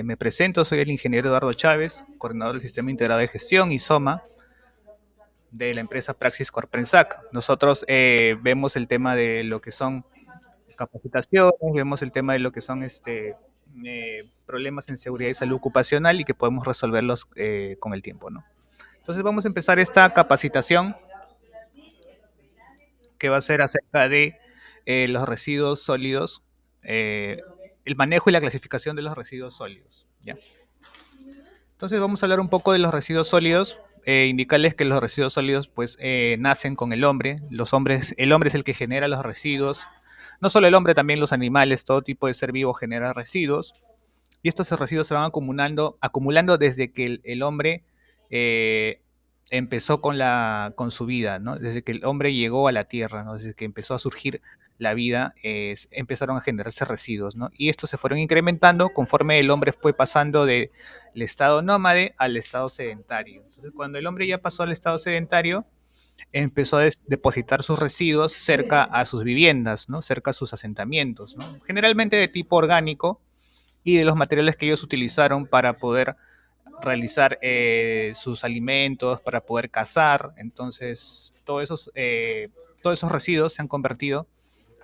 Me presento, soy el ingeniero Eduardo Chávez, coordinador del Sistema Integrado de Gestión y SOMA de la empresa Praxis Corpensac. Nosotros vemos el tema de lo que son capacitaciones, vemos el tema de lo que son problemas en seguridad y salud ocupacional y que podemos resolverlos con el tiempo, ¿no? Entonces vamos a empezar esta capacitación que va a ser acerca de los residuos sólidos, eh, el manejo y la clasificación de los residuos sólidos, ¿ya? Entonces vamos a hablar un poco de los residuos sólidos, indicarles que los residuos sólidos pues nacen con el hombre. El hombre es el que genera los residuos. No solo el hombre, también los animales, todo tipo de ser vivo genera residuos. Y estos residuos se van acumulando desde que el hombre eh, empezó con su vida, ¿no? Desde que el hombre llegó a la Tierra, ¿no? Desde que empezó a surgir la vida, empezaron a generarse residuos, ¿no? Y estos se fueron incrementando conforme el hombre fue pasando del estado nómade al estado sedentario. Entonces, cuando el hombre ya pasó al estado sedentario, empezó a depositar sus residuos cerca a sus viviendas, ¿no? Cerca a sus asentamientos, ¿no? Generalmente de tipo orgánico y de los materiales que ellos utilizaron para poder realizar sus alimentos, para poder cazar. Entonces, todos esos residuos se han convertido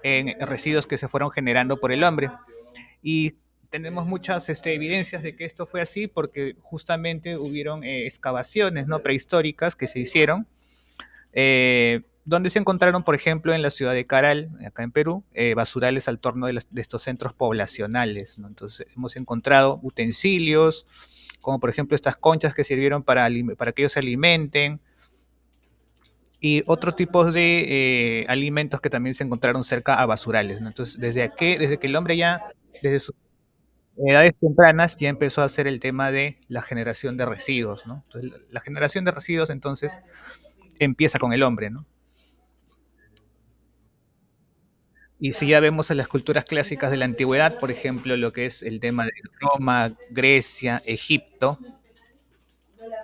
en residuos que se fueron generando por el hombre. Y tenemos muchas evidencias de que esto fue así porque justamente hubieron excavaciones, ¿no?, prehistóricas que se hicieron, donde se encontraron, por ejemplo, en la ciudad de Caral, acá en Perú, basurales al torno de estos centros poblacionales, ¿no? Entonces hemos encontrado utensilios, como por ejemplo estas conchas que sirvieron para que ellos se alimenten, y otro tipo de alimentos que también se encontraron cerca a basurales, ¿no? Entonces, desde que el hombre ya, desde sus edades tempranas, ya empezó a hacer el tema de la generación de residuos, ¿no? Entonces, la generación de residuos, entonces, empieza con el hombre, ¿no? Y si ya vemos en las culturas clásicas de la antigüedad, por ejemplo, lo que es el tema de Roma, Grecia, Egipto,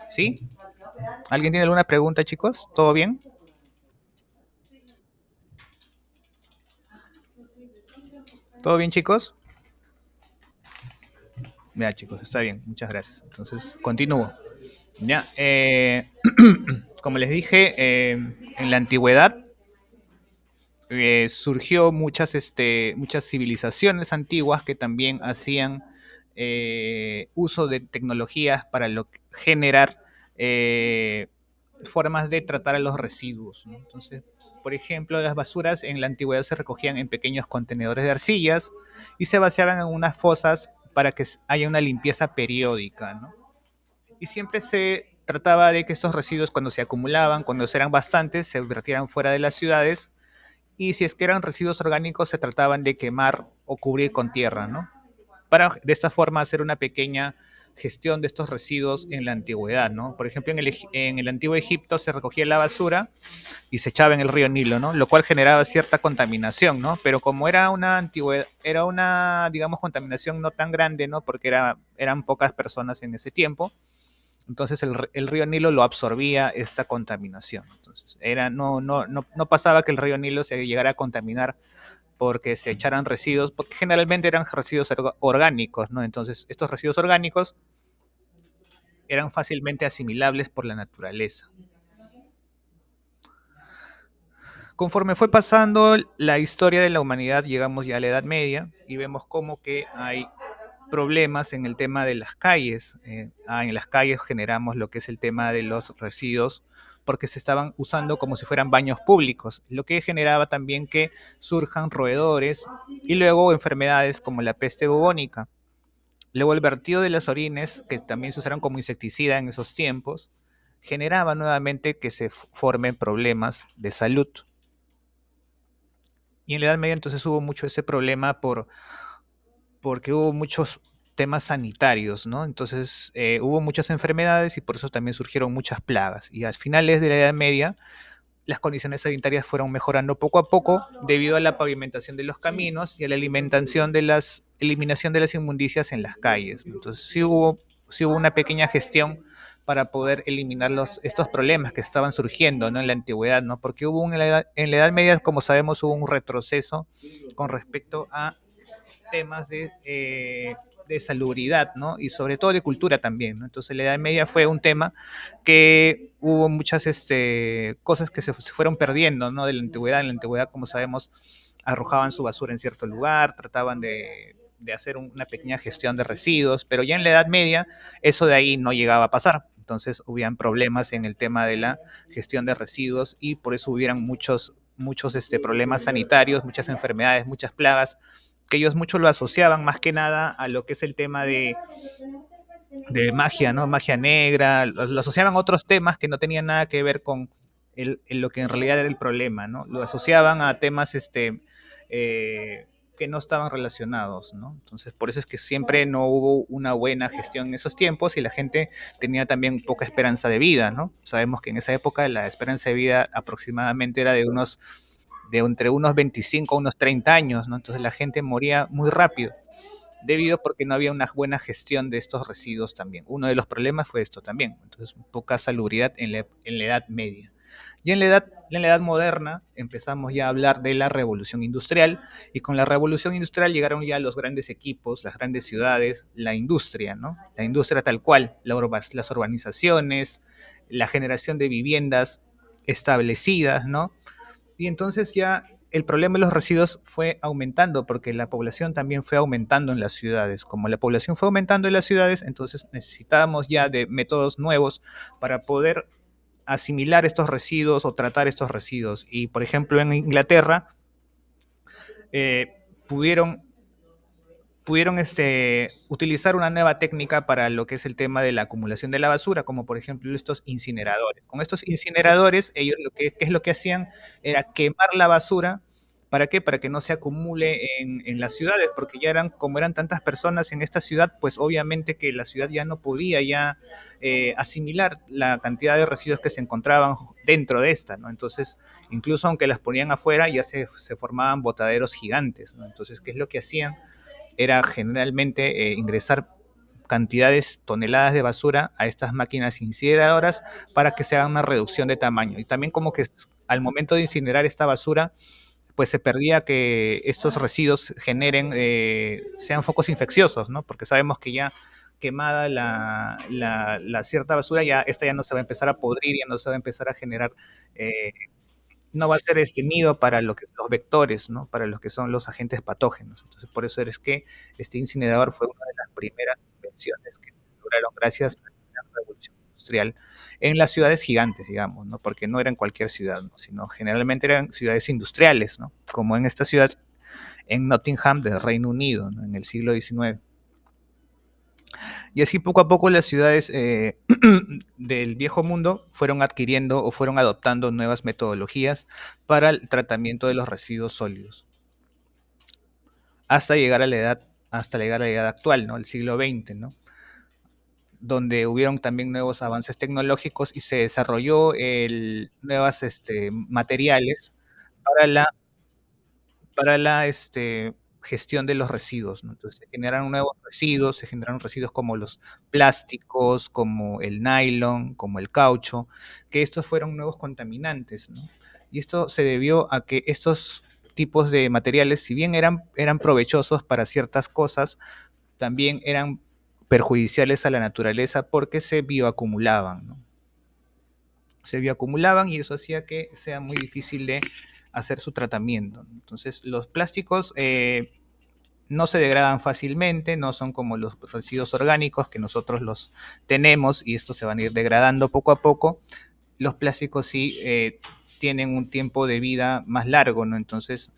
¿sí? ¿Alguien tiene alguna pregunta, chicos? ¿Todo bien? ¿Todo bien, chicos? Ya, chicos, está bien, muchas gracias. Entonces, continúo. Ya, como les dije, en la antigüedad surgió muchas civilizaciones antiguas que también hacían uso de tecnologías para generar eh, formas de tratar a los residuos, ¿no? Entonces, por ejemplo, las basuras en la antigüedad se recogían en pequeños contenedores de arcillas y se vaciaban en unas fosas para que haya una limpieza periódica, ¿no? Y siempre se trataba de que estos residuos, cuando se acumulaban, cuando eran bastantes, se vertieran fuera de las ciudades, y si es que eran residuos orgánicos se trataban de quemar o cubrir con tierra, ¿no? Para de esta forma hacer una pequeña gestión de estos residuos en la antigüedad, ¿no? Por ejemplo, en el antiguo Egipto se recogía la basura y se echaba en el río Nilo, ¿no? Lo cual generaba cierta contaminación, ¿no? Pero como era una antigüedad, era una, digamos, contaminación no tan grande, ¿no? Porque eran pocas personas en ese tiempo, entonces el río Nilo lo absorbía esta contaminación. Entonces, no pasaba que el río Nilo se llegara a contaminar porque se echaran residuos, porque generalmente eran residuos orgánicos, ¿no? Entonces, estos residuos orgánicos eran fácilmente asimilables por la naturaleza. Conforme fue pasando la historia de la humanidad, llegamos ya a la Edad Media y vemos como que hay problemas en el tema de las calles. En las calles generamos lo que es el tema de los residuos porque se estaban usando como si fueran baños públicos, lo que generaba también que surjan roedores y luego enfermedades como la peste bubónica. Luego el vertido de las orines, que también se usaron como insecticida en esos tiempos, generaba nuevamente que se formen problemas de salud. Y en la Edad Media entonces hubo mucho ese problema porque hubo muchos temas sanitarios, ¿no? Entonces hubo muchas enfermedades y por eso también surgieron muchas plagas. Y al finales de la Edad Media, las condiciones sanitarias fueron mejorando poco a poco debido a la pavimentación de los caminos y a la eliminación de las inmundicias en las calles, ¿no? Entonces sí hubo una pequeña gestión para poder eliminar estos problemas que estaban surgiendo, ¿no?, en la antigüedad, ¿no? Porque en la Edad Media, como sabemos, hubo un retroceso con respecto a temas de salubridad, ¿no? Y sobre todo de cultura también, ¿no? Entonces la Edad Media fue un tema que hubo muchas cosas que se fueron perdiendo, ¿no? De la antigüedad. En la antigüedad, como sabemos, arrojaban su basura en cierto lugar, trataban de hacer una pequeña gestión de residuos, pero ya en la Edad Media eso de ahí no llegaba a pasar. Entonces hubieran problemas en el tema de la gestión de residuos y por eso hubieran muchos problemas sanitarios, muchas enfermedades, muchas plagas, que ellos mucho lo asociaban más que nada a lo que es el tema de magia, ¿no? Magia negra, lo asociaban a otros temas que no tenían nada que ver con lo que en realidad era el problema, ¿no? Lo asociaban a temas eh, que no estaban relacionados, ¿no? Entonces, por eso es que siempre no hubo una buena gestión en esos tiempos y la gente tenía también poca esperanza de vida, ¿no? Sabemos que en esa época la esperanza de vida aproximadamente era de entre unos 25 a unos 30 años, ¿no? Entonces la gente moría muy rápido debido porque no había una buena gestión de estos residuos también. Uno de los problemas fue esto también, entonces poca salubridad en la Edad Media. Y en la edad moderna empezamos ya a hablar de la revolución industrial y con la revolución industrial llegaron ya los grandes equipos, las grandes ciudades, la industria, ¿no? La industria tal cual, las urbanizaciones, la generación de viviendas establecidas, ¿no? Y entonces ya el problema de los residuos fue aumentando porque la población también fue aumentando en las ciudades. Como la población fue aumentando en las ciudades, entonces necesitábamos ya de métodos nuevos para poder asimilar estos residuos o tratar estos residuos. Y por ejemplo en Inglaterra pudieron utilizar una nueva técnica para lo que es el tema de la acumulación de la basura, como por ejemplo estos incineradores. Con estos incineradores, ellos ¿qué es lo que hacían? Era quemar la basura. ¿Para qué? Para que no se acumule en las ciudades, porque ya como eran tantas personas en esta ciudad, pues obviamente que la ciudad ya no podía ya asimilar la cantidad de residuos que se encontraban dentro de esta, ¿no? Entonces, incluso aunque las ponían afuera, ya se formaban botaderos gigantes, ¿no? Entonces, ¿qué es lo que hacían? Era generalmente ingresar cantidades, toneladas de basura a estas máquinas incineradoras para que se haga una reducción de tamaño. Y también como que al momento de incinerar esta basura, pues se perdía que estos residuos sean focos infecciosos, ¿no? Porque sabemos que ya quemada la cierta basura, ya esta ya no se va a empezar a podrir, ya no se va a empezar a generar eh, no va a ser nido para los vectores, ¿no? Para los que son los agentes patógenos. Entonces, por eso es que este incinerador fue una de las primeras invenciones que se lograron gracias a la revolución industrial en las ciudades gigantes, digamos, ¿no? Porque no eran cualquier ciudad, ¿no? Sino generalmente eran ciudades industriales, ¿no? Como en esta ciudad, en Nottingham, del Reino Unido, ¿no? En el siglo XIX. Y así poco a poco las ciudades del viejo mundo fueron adquiriendo o fueron adoptando nuevas metodologías para el tratamiento de los residuos sólidos, hasta llegar a hasta llegar a la edad actual, ¿no? El siglo XX, ¿no? Donde hubieron también nuevos avances tecnológicos y se desarrolló nuevas materiales para la gestión de los residuos, ¿no? Entonces se generaron residuos como los plásticos, como el nylon, como el caucho, que estos fueron nuevos contaminantes, ¿no? Y esto se debió a que estos tipos de materiales, si bien eran provechosos para ciertas cosas, también eran perjudiciales a la naturaleza porque se bioacumulaban, ¿no? Se bioacumulaban y eso hacía que sea muy difícil de hacer su tratamiento. Entonces, los plásticos no se degradan fácilmente, no son como los residuos orgánicos que nosotros los tenemos y estos se van a ir degradando poco a poco. Los plásticos sí tienen un tiempo de vida más largo, ¿no? Entonces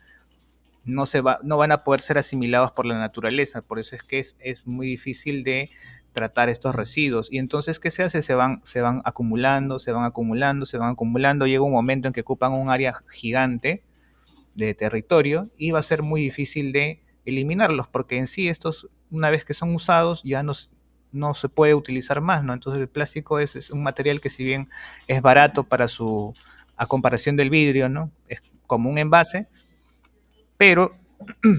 no van a poder ser asimilados por la naturaleza, por eso es que es muy difícil de tratar estos residuos. Y entonces, ¿qué se hace? Se van acumulando, se van acumulando, se van acumulando, llega un momento en que ocupan un área gigante de territorio y va a ser muy difícil de eliminarlos, porque en sí estos, una vez que son usados, ya no se puede utilizar más, ¿no? Entonces el plástico es un material que si bien es barato a comparación del vidrio, ¿no? Es como un envase, pero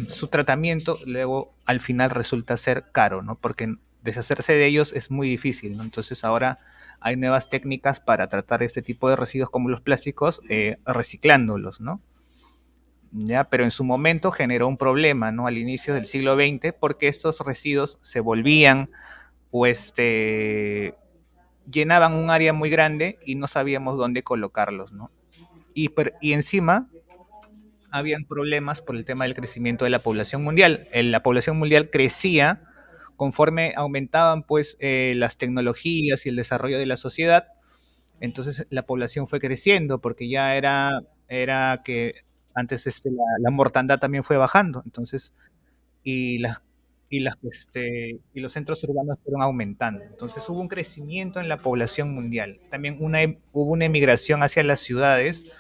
su tratamiento luego al final resulta ser caro, ¿no? Porque deshacerse de ellos es muy difícil, ¿no? Entonces ahora hay nuevas técnicas para tratar este tipo de residuos como los plásticos, reciclándolos, ¿no? ¿ya? Pero en su momento generó un problema, ¿no? Al inicio del siglo XX, porque estos residuos se volvían o llenaban un área muy grande y no sabíamos dónde colocarlos, ¿no? Y encima habían problemas por el tema del crecimiento de la población mundial. La población mundial crecía conforme aumentaban pues las tecnologías y el desarrollo de la sociedad. Entonces la población fue creciendo porque ya era que antes la mortandad también fue bajando. Entonces, y las y los centros urbanos fueron aumentando. Entonces hubo un crecimiento en la población mundial. También hubo una emigración hacia las ciudades,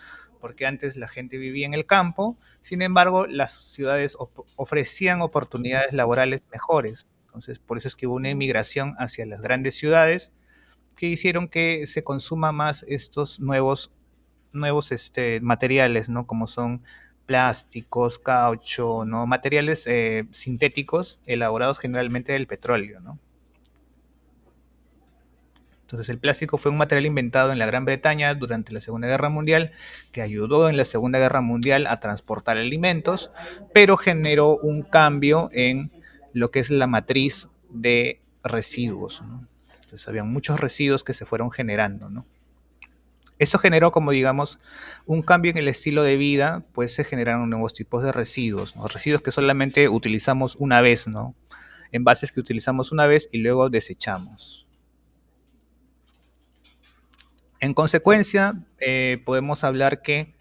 porque antes la gente vivía en el campo, sin embargo, las ciudades ofrecían oportunidades laborales mejores. Entonces, por eso es que hubo una emigración hacia las grandes ciudades que hicieron que se consuma más estos nuevos materiales, ¿no? Como son plásticos, caucho, ¿no? Materiales sintéticos elaborados generalmente del petróleo, ¿no? Entonces el plástico fue un material inventado en la Gran Bretaña durante la Segunda Guerra Mundial que ayudó en la Segunda Guerra Mundial a transportar alimentos, pero generó un cambio en lo que es la matriz de residuos, ¿no? Entonces había muchos residuos que se fueron generando, ¿no? Esto generó, como digamos, un cambio en el estilo de vida, pues se generaron nuevos tipos de residuos, ¿no? Residuos que solamente utilizamos una vez, ¿no? Envases que utilizamos una vez y luego desechamos. En consecuencia, podemos hablar que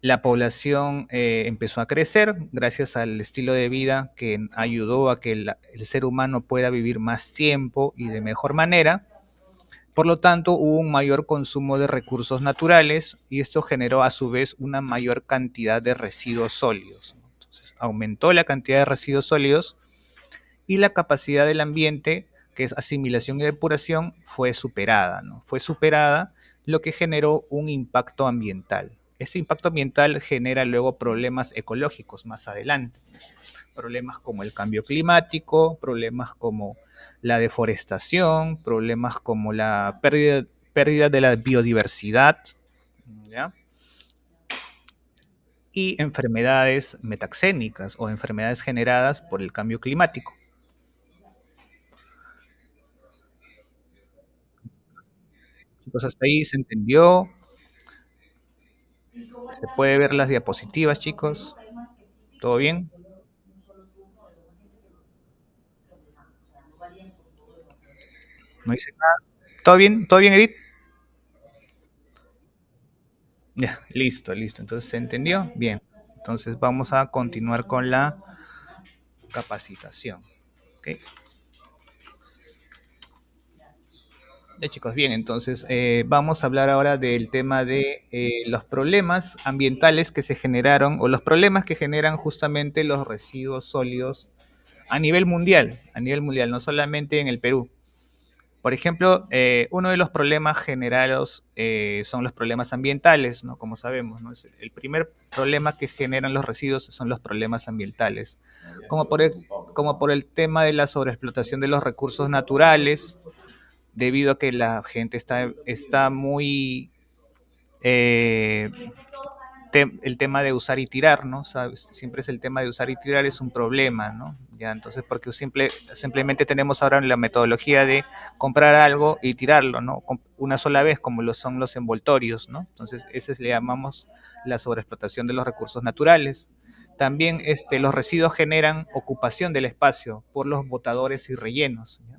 la población empezó a crecer gracias al estilo de vida que ayudó a que el ser humano pueda vivir más tiempo y de mejor manera. Por lo tanto, hubo un mayor consumo de recursos naturales y esto generó a su vez una mayor cantidad de residuos sólidos. Entonces, aumentó la cantidad de residuos sólidos y la capacidad del ambiente, que es asimilación y depuración, fue superada, ¿no? Fue superada, lo que generó un impacto ambiental. Ese impacto ambiental genera luego problemas ecológicos más adelante, problemas como el cambio climático, problemas como la deforestación, problemas como la pérdida de la biodiversidad, ¿ya? Y enfermedades metaxénicas o enfermedades generadas por el cambio climático. Chicos, hasta ahí se entendió. Se puede ver las diapositivas, chicos. ¿Todo bien? ¿No dice nada? ¿Todo bien? ¿Todo bien, Edith? Ya, listo, listo. Entonces, ¿se entendió? Bien. Entonces, vamos a continuar con la capacitación. ¿Ok? Ya, chicos, bien. Entonces, vamos a hablar ahora del tema de los problemas ambientales que se generaron o los problemas que generan justamente los residuos sólidos a nivel mundial, no solamente en el Perú. Por ejemplo, uno de los problemas generados son los problemas ambientales, ¿no? Como sabemos, ¿no? El primer problema que generan los residuos son los problemas ambientales, como por el, como por el tema de la sobreexplotación de los recursos naturales, debido a que la gente está muy eh, el tema de usar y tirar, ¿no? ¿Sabes? Siempre es el tema de usar y tirar, es un problema, ¿no? Ya, entonces, porque simplemente tenemos ahora la metodología de comprar algo y tirarlo, ¿no? Una sola vez, como lo son los envoltorios, ¿no? Entonces, ese le llamamos la sobreexplotación de los recursos naturales. También los residuos generan ocupación del espacio por los botadores y rellenos. ¿Ya?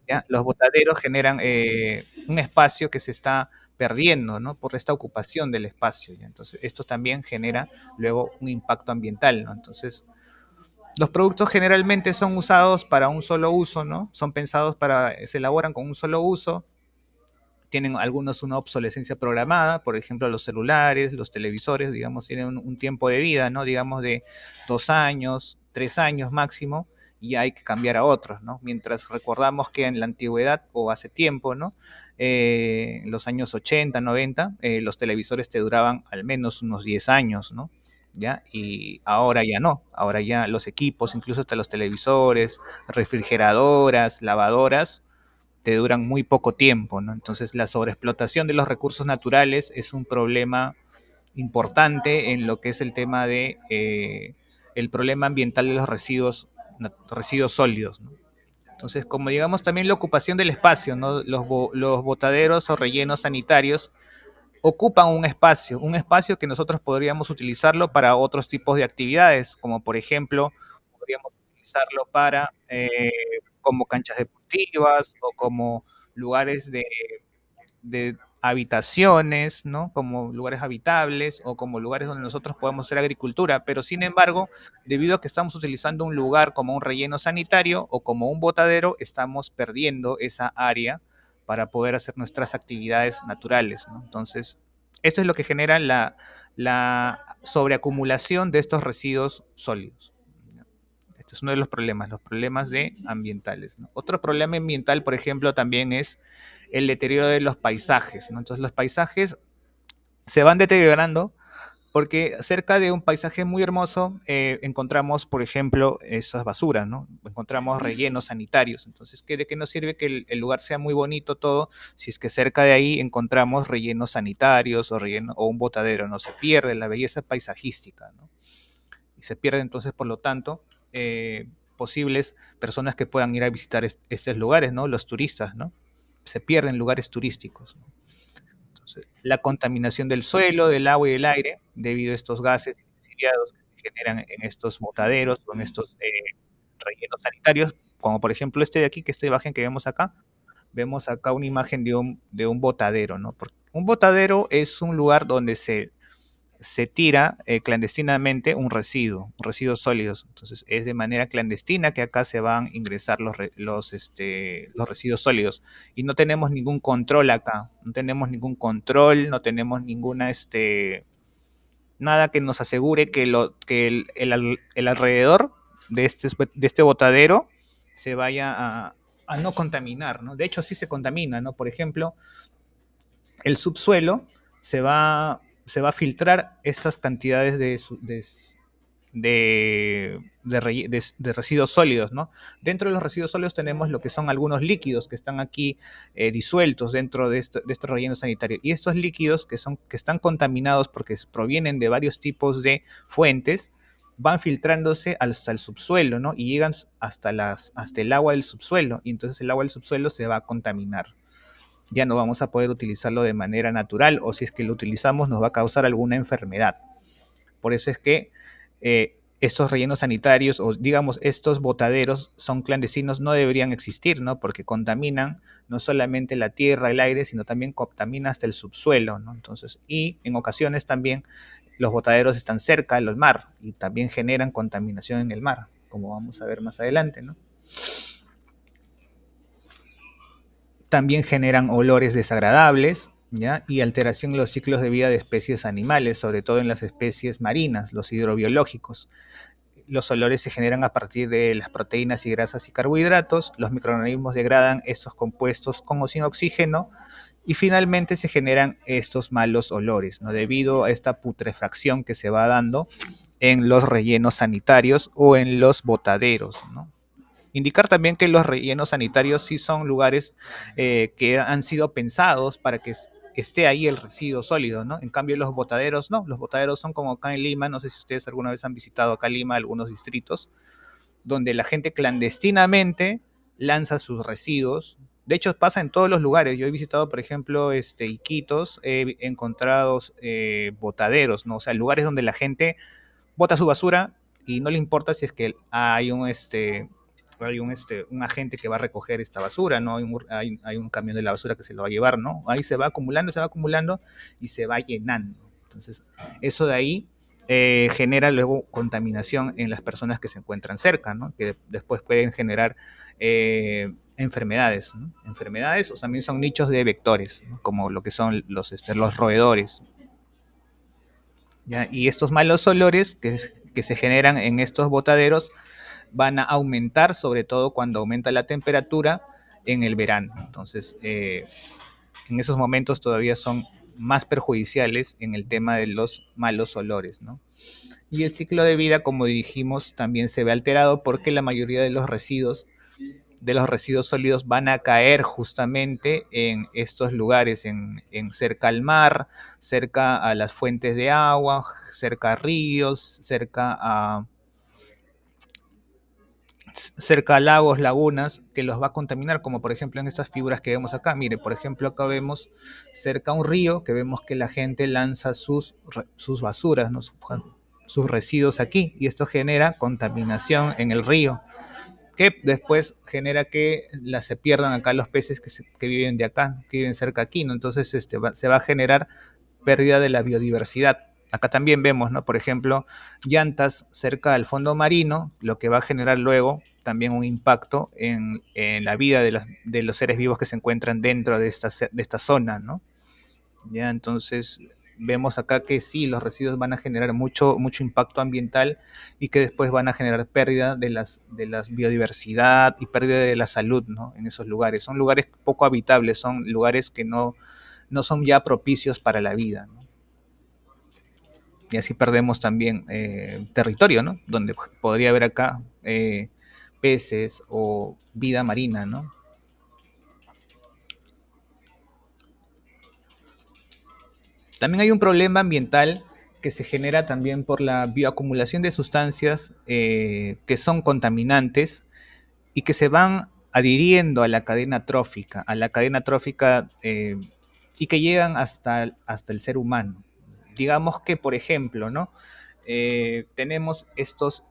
¿Ya? Los botaderos generan un espacio que se está perdiendo, ¿no? Por esta ocupación del espacio. ¿Ya? Entonces, esto también genera luego un impacto ambiental, ¿no? Entonces, los productos generalmente son usados para un solo uso, ¿no? Son pensados se elaboran con un solo uso, tienen algunos una obsolescencia programada, por ejemplo, los celulares, los televisores, digamos, tienen un tiempo de vida, ¿no? Digamos de 2 años, 3 años máximo, y hay que cambiar a otros, ¿no? Mientras recordamos que en la antigüedad o hace tiempo, ¿no? En los años 80, 90, los televisores te duraban al menos unos 10 años, ¿no? ¿Ya? Y ahora ya no, ahora ya los equipos, incluso hasta los televisores, refrigeradoras, lavadoras, te duran muy poco tiempo, ¿no? Entonces la sobreexplotación de los recursos naturales es un problema importante en lo que es el tema de el problema ambiental de los residuos sólidos, ¿no? Entonces, como digamos también la ocupación del espacio, ¿no? Los botaderos o rellenos sanitarios ocupan un espacio que nosotros podríamos utilizarlo para otros tipos de actividades, como por ejemplo, podríamos utilizarlo para como canchas deportivas o como lugares de habitaciones, ¿no? Como lugares habitables o como lugares donde nosotros podemos hacer agricultura, pero sin embargo, debido a que estamos utilizando un lugar como un relleno sanitario o como un botadero, estamos perdiendo esa área para poder hacer nuestras actividades naturales, ¿no? Entonces, esto es lo que genera la sobreacumulación de estos residuos sólidos. Este es uno de los problemas de ambientales, ¿no? Otro problema ambiental, por ejemplo, también es el deterioro de los paisajes, ¿no? Entonces los paisajes se van deteriorando porque cerca de un paisaje muy hermoso encontramos, por ejemplo, esas basuras, ¿no? Encontramos rellenos sanitarios. Entonces, ¿de qué nos sirve que el lugar sea muy bonito todo si es que cerca de ahí encontramos rellenos sanitarios o un botadero, ¿no? Se pierde la belleza paisajística, ¿no? Y se pierde entonces, por lo tanto, posibles personas que puedan ir a visitar estos lugares, ¿no? Los turistas, ¿no? Se pierden lugares turísticos, ¿no? Entonces, la contaminación del suelo, del agua y del aire, debido a estos gases exiliados que se generan en estos botaderos o en estos rellenos sanitarios, como por ejemplo este de aquí, que esta imagen que vemos acá una imagen de un botadero, ¿no? Porque un botadero es un lugar donde se tira clandestinamente residuos sólidos. Entonces es de manera clandestina que acá se van a ingresar los residuos sólidos. Y no tenemos ningún control acá, no tenemos ningún control, no tenemos nada que nos asegure el alrededor de este botadero se vaya a no contaminar, ¿no? De hecho, sí se contamina, ¿no? Por ejemplo, el subsuelo se va a filtrar estas cantidades de residuos sólidos, ¿no? Dentro de los residuos sólidos tenemos lo que son algunos líquidos que están aquí disueltos dentro de este relleno sanitario. Y estos líquidos que están contaminados porque provienen de varios tipos de fuentes, van filtrándose hasta el subsuelo, ¿no? Y llegan hasta el agua del subsuelo. Y entonces el agua del subsuelo se va a contaminar, ya no vamos a poder utilizarlo de manera natural o si es que lo utilizamos nos va a causar alguna enfermedad. Por eso es que estos rellenos sanitarios o digamos estos botaderos son clandestinos, no deberían existir, ¿no? Porque contaminan no solamente la tierra, el aire, sino también contamina hasta el subsuelo, ¿no? Entonces, y en ocasiones también los botaderos están cerca del mar y también generan contaminación en el mar, como vamos a ver más adelante, ¿no? También generan olores desagradables, ¿ya? Y alteración en los ciclos de vida de especies animales, sobre todo en las especies marinas, los hidrobiológicos. Los olores se generan a partir de las proteínas y grasas y carbohidratos, los microorganismos degradan estos compuestos con o sin oxígeno y finalmente se generan estos malos olores, ¿no? Debido a esta putrefacción que se va dando en los rellenos sanitarios o en los botaderos, ¿no? Indicar también que los rellenos sanitarios sí son lugares que han sido pensados para que esté ahí el residuo sólido, ¿no? En cambio los botaderos no, los botaderos son como acá en Lima, no sé si ustedes alguna vez han visitado acá Lima, algunos distritos, donde la gente clandestinamente lanza sus residuos. De hecho pasa en todos los lugares. Yo he visitado, por ejemplo, Iquitos, he encontrado botaderos, ¿no? O sea, lugares donde la gente bota su basura y no le importa si es que un agente que va a recoger esta basura, ¿no? Hay un camión de la basura que se lo va a llevar, ¿no? Ahí se va acumulando y se va llenando. Entonces, eso de ahí genera luego contaminación en las personas que se encuentran cerca, ¿no? Que después pueden generar enfermedades, ¿no? Enfermedades o también son nichos de vectores, ¿no? Como lo que son los roedores, ¿ya? Y estos malos olores que se generan en estos botaderos van a aumentar, sobre todo cuando aumenta la temperatura en el verano. Entonces, en esos momentos todavía son más perjudiciales en el tema de los malos olores, ¿no? Y el ciclo de vida, como dijimos, también se ve alterado porque la mayoría de los residuos de los residuos sólidos van a caer justamente en estos lugares, en cerca al mar, cerca a las fuentes de agua, cerca a ríos, cerca a lagos, lagunas, que los va a contaminar, como por ejemplo en estas figuras que vemos acá. Mire, por ejemplo, acá vemos cerca a un río que vemos que la gente lanza sus basuras, ¿no? Sus residuos aquí, y esto genera contaminación en el río, que después genera que se pierdan acá los peces que viven de acá, que viven cerca aquí, ¿no? Entonces se va a generar pérdida de la biodiversidad. Acá también vemos, ¿no? Por ejemplo, llantas cerca del fondo marino, lo que va a generar luego también un impacto en la vida de los seres vivos que se encuentran dentro de esta zona, ¿no? Ya, entonces vemos acá que sí, los residuos van a generar mucho impacto ambiental y que después van a generar pérdida de las biodiversidad y pérdida de la salud, ¿no? En esos lugares. Son lugares poco habitables, son lugares que no son ya propicios para la vida, ¿no? Y así perdemos también territorio, ¿no? Donde podría haber acá peces o vida marina, ¿no? También hay un problema ambiental que se genera también por la bioacumulación de sustancias que son contaminantes y que se van adhiriendo a la cadena trófica y que llegan hasta el ser humano. Digamos que, por ejemplo, ¿no? Tenemos estos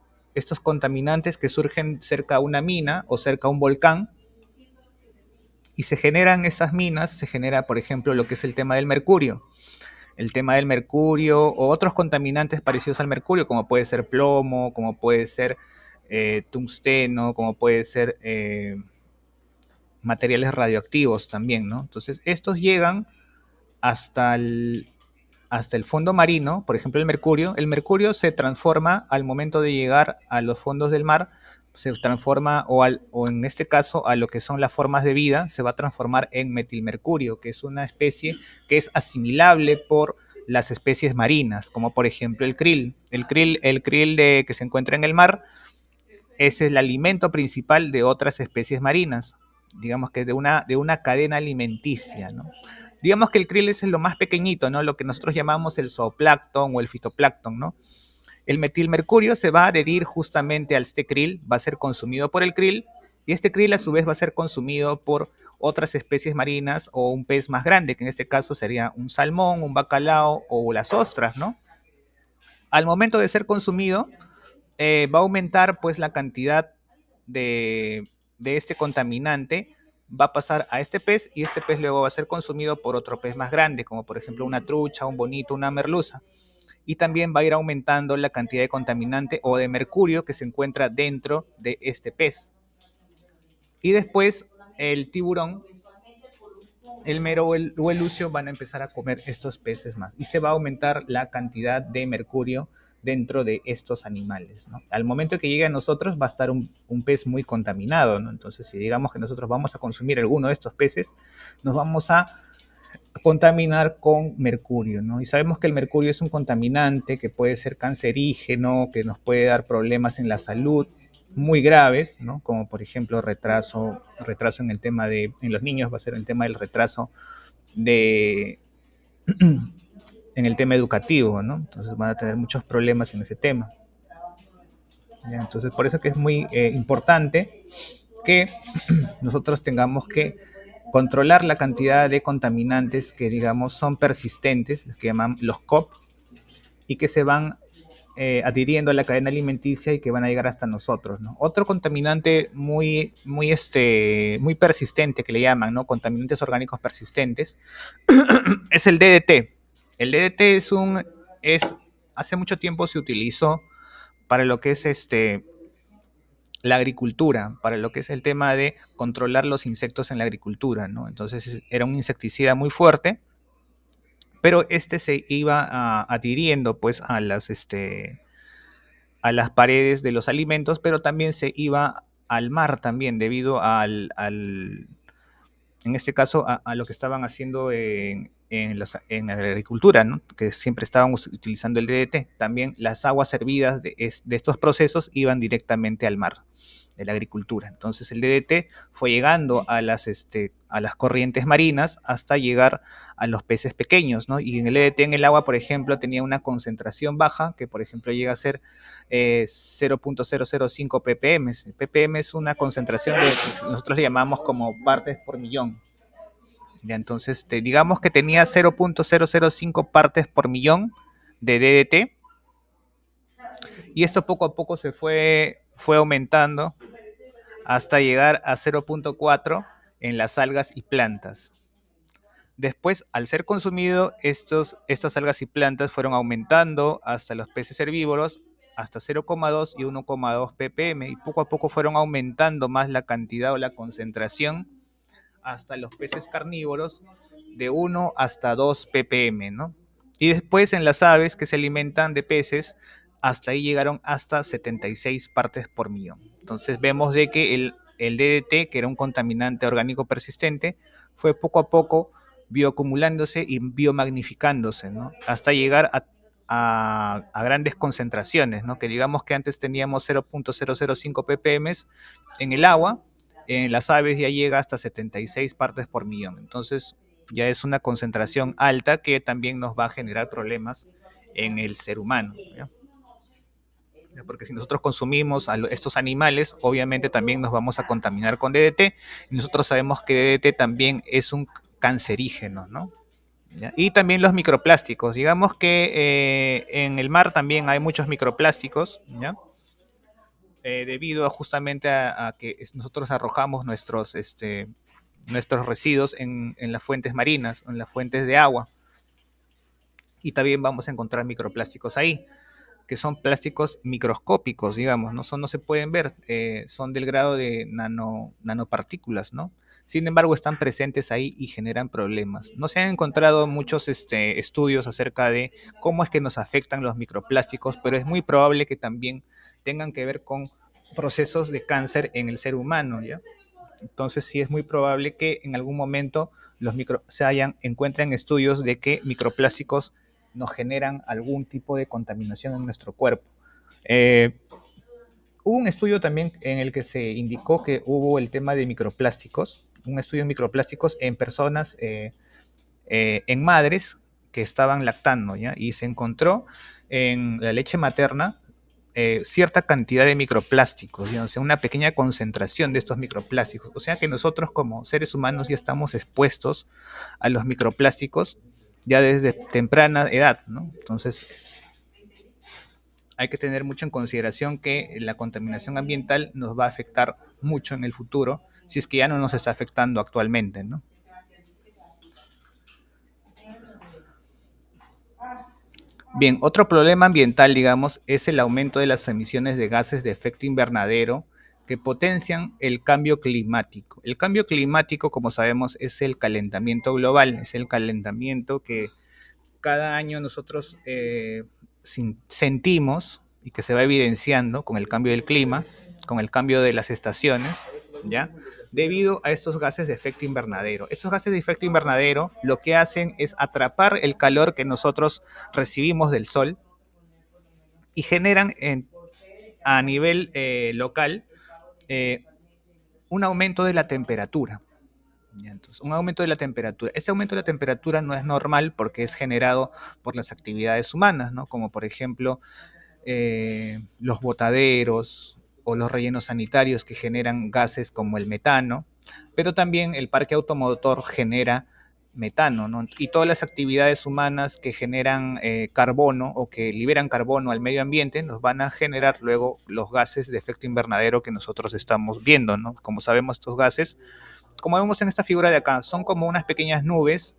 contaminantes que surgen cerca a una mina o cerca a un volcán y se generan esas minas, se genera, por ejemplo, lo que es el tema del mercurio. El tema del mercurio o otros contaminantes parecidos al mercurio, como puede ser plomo, como puede ser tungsteno, como puede ser materiales radioactivos también, ¿no? Entonces, estos llegan hasta el fondo marino, por ejemplo el mercurio se transforma al momento de llegar a los fondos del mar, se transforma, o en este caso a lo que son las formas de vida, se va a transformar en metilmercurio, que es una especie que es asimilable por las especies marinas, como por ejemplo el krill. El krill que se encuentra en el mar es el alimento principal de otras especies marinas, digamos que de una cadena alimenticia, ¿no? Digamos que el krill es lo más pequeñito, ¿no? Lo que nosotros llamamos el zooplancton o el fitoplancton, ¿no? El metilmercurio se va a adherir justamente al este krill, va a ser consumido por el krill, y este krill a su vez va a ser consumido por otras especies marinas o un pez más grande, que en este caso sería un salmón, un bacalao o las ostras, ¿no? Al momento de ser consumido, va a aumentar pues la cantidad de este contaminante, va a pasar a este pez y este pez luego va a ser consumido por otro pez más grande, como por ejemplo una trucha, un bonito, una merluza. Y también va a ir aumentando la cantidad de contaminante o de mercurio que se encuentra dentro de este pez. Y después el tiburón, el mero o el lucio van a empezar a comer estos peces más y se va a aumentar la cantidad de mercurio dentro de estos animales, ¿no? Al momento que llegue a nosotros va a estar un pez muy contaminado, ¿no? Entonces, si digamos que nosotros vamos a consumir alguno de estos peces, nos vamos a contaminar con mercurio, ¿no? Y sabemos que el mercurio es un contaminante que puede ser cancerígeno, que nos puede dar problemas en la salud muy graves, ¿no? Como por ejemplo retraso en el tema en los niños va a ser el tema del retraso de, en el tema educativo, ¿no? Entonces van a tener muchos problemas en ese tema. ¿Ya? Entonces por eso que es muy importante que nosotros tengamos que controlar la cantidad de contaminantes que, digamos, son persistentes, que llaman los COP, y que se van adhiriendo a la cadena alimenticia y que van a llegar hasta nosotros, ¿no? Otro contaminante muy persistente que le llaman, ¿no? Contaminantes orgánicos persistentes, es el DDT. El DDT hace mucho tiempo se utilizó para lo que es la agricultura, para lo que es el tema de controlar los insectos en la agricultura, ¿no? Entonces era un insecticida muy fuerte, pero este se iba adhiriendo pues a las paredes de los alimentos, pero también se iba al mar también debido en este caso a lo que estaban haciendo en la agricultura, ¿no? Que siempre estaban utilizando el DDT. También las aguas hervidas de estos procesos iban directamente al mar. de la agricultura. Entonces el DDT fue llegando a las corrientes marinas hasta llegar a los peces pequeños, ¿no? Y en el DDT en el agua, por ejemplo, tenía una concentración baja, que por ejemplo llega a ser 0.005 ppm. ppm es una concentración de, nosotros le llamamos como partes por millón. Ya, entonces, digamos que tenía 0.005 partes por millón de DDT, y esto poco a poco fue aumentando hasta llegar a 0.4 en las algas y plantas. Después, al ser consumido, estas algas y plantas fueron aumentando hasta los peces herbívoros, hasta 0,2 y 1,2 ppm, y poco a poco fueron aumentando más la cantidad o la concentración hasta los peces carnívoros de 1 hasta 2 ppm, ¿no? Y después en las aves que se alimentan de peces, hasta ahí llegaron hasta 76 partes por millón. Entonces vemos de que el DDT, que era un contaminante orgánico persistente, fue poco a poco bioacumulándose y biomagnificándose, ¿no? Hasta llegar a grandes concentraciones, ¿no? Que digamos que antes teníamos 0.005 ppm en el agua, en las aves ya llega hasta 76 partes por millón. Entonces ya es una concentración alta que también nos va a generar problemas en el ser humano, ¿ya? Porque si nosotros consumimos a estos animales, obviamente también nos vamos a contaminar con DDT. Y nosotros sabemos que DDT también es un cancerígeno, ¿no? ¿Ya? Y también los microplásticos. Digamos que en el mar también hay muchos microplásticos, ¿ya? Debido justamente a que nosotros arrojamos nuestros residuos en las fuentes marinas, en las fuentes de agua. Y también vamos a encontrar microplásticos ahí, que son plásticos microscópicos, digamos, no se pueden ver, son del grado de nanopartículas, ¿no? Sin embargo, están presentes ahí y generan problemas. No se han encontrado muchos estudios acerca de cómo es que nos afectan los microplásticos, pero es muy probable que también tengan que ver con procesos de cáncer en el ser humano, ¿ya? Entonces sí es muy probable que en algún momento encuentren estudios de que microplásticos nos generan algún tipo de contaminación en nuestro cuerpo. Eh, Hubo un estudio también en el que se indicó que hubo el tema de microplásticos, un estudio de microplásticos en personas, en madres que estaban lactando, ¿ya? Y se encontró en la leche materna cierta cantidad de microplásticos, ¿ya? O sea, una pequeña concentración de estos microplásticos. O sea que nosotros como seres humanos ya estamos expuestos a los microplásticos ya desde temprana edad, ¿no? Entonces, hay que tener mucho en consideración que la contaminación ambiental nos va a afectar mucho en el futuro, si es que ya no nos está afectando actualmente, ¿no? Bien, otro problema ambiental, digamos, es el aumento de las emisiones de gases de efecto invernadero que potencian el cambio climático. El cambio climático, como sabemos, es el calentamiento global, es el calentamiento que cada año nosotros sentimos y que se va evidenciando con el cambio del clima, con el cambio de las estaciones, ¿ya? Debido a estos gases de efecto invernadero. Estos gases de efecto invernadero lo que hacen es atrapar el calor que nosotros recibimos del sol y generan a nivel local eh, un aumento de la temperatura. Ya, entonces, un aumento de la temperatura. Este aumento de la temperatura no es normal porque es generado por las actividades humanas, ¿no? Como por ejemplo los botaderos o los rellenos sanitarios que generan gases como el metano, pero también el parque automotor genera metano, ¿no? Y todas las actividades humanas que generan carbono o que liberan carbono al medio ambiente nos van a generar luego los gases de efecto invernadero que nosotros estamos viendo, ¿no? Como sabemos, estos gases, como vemos en esta figura de acá, son como unas pequeñas nubes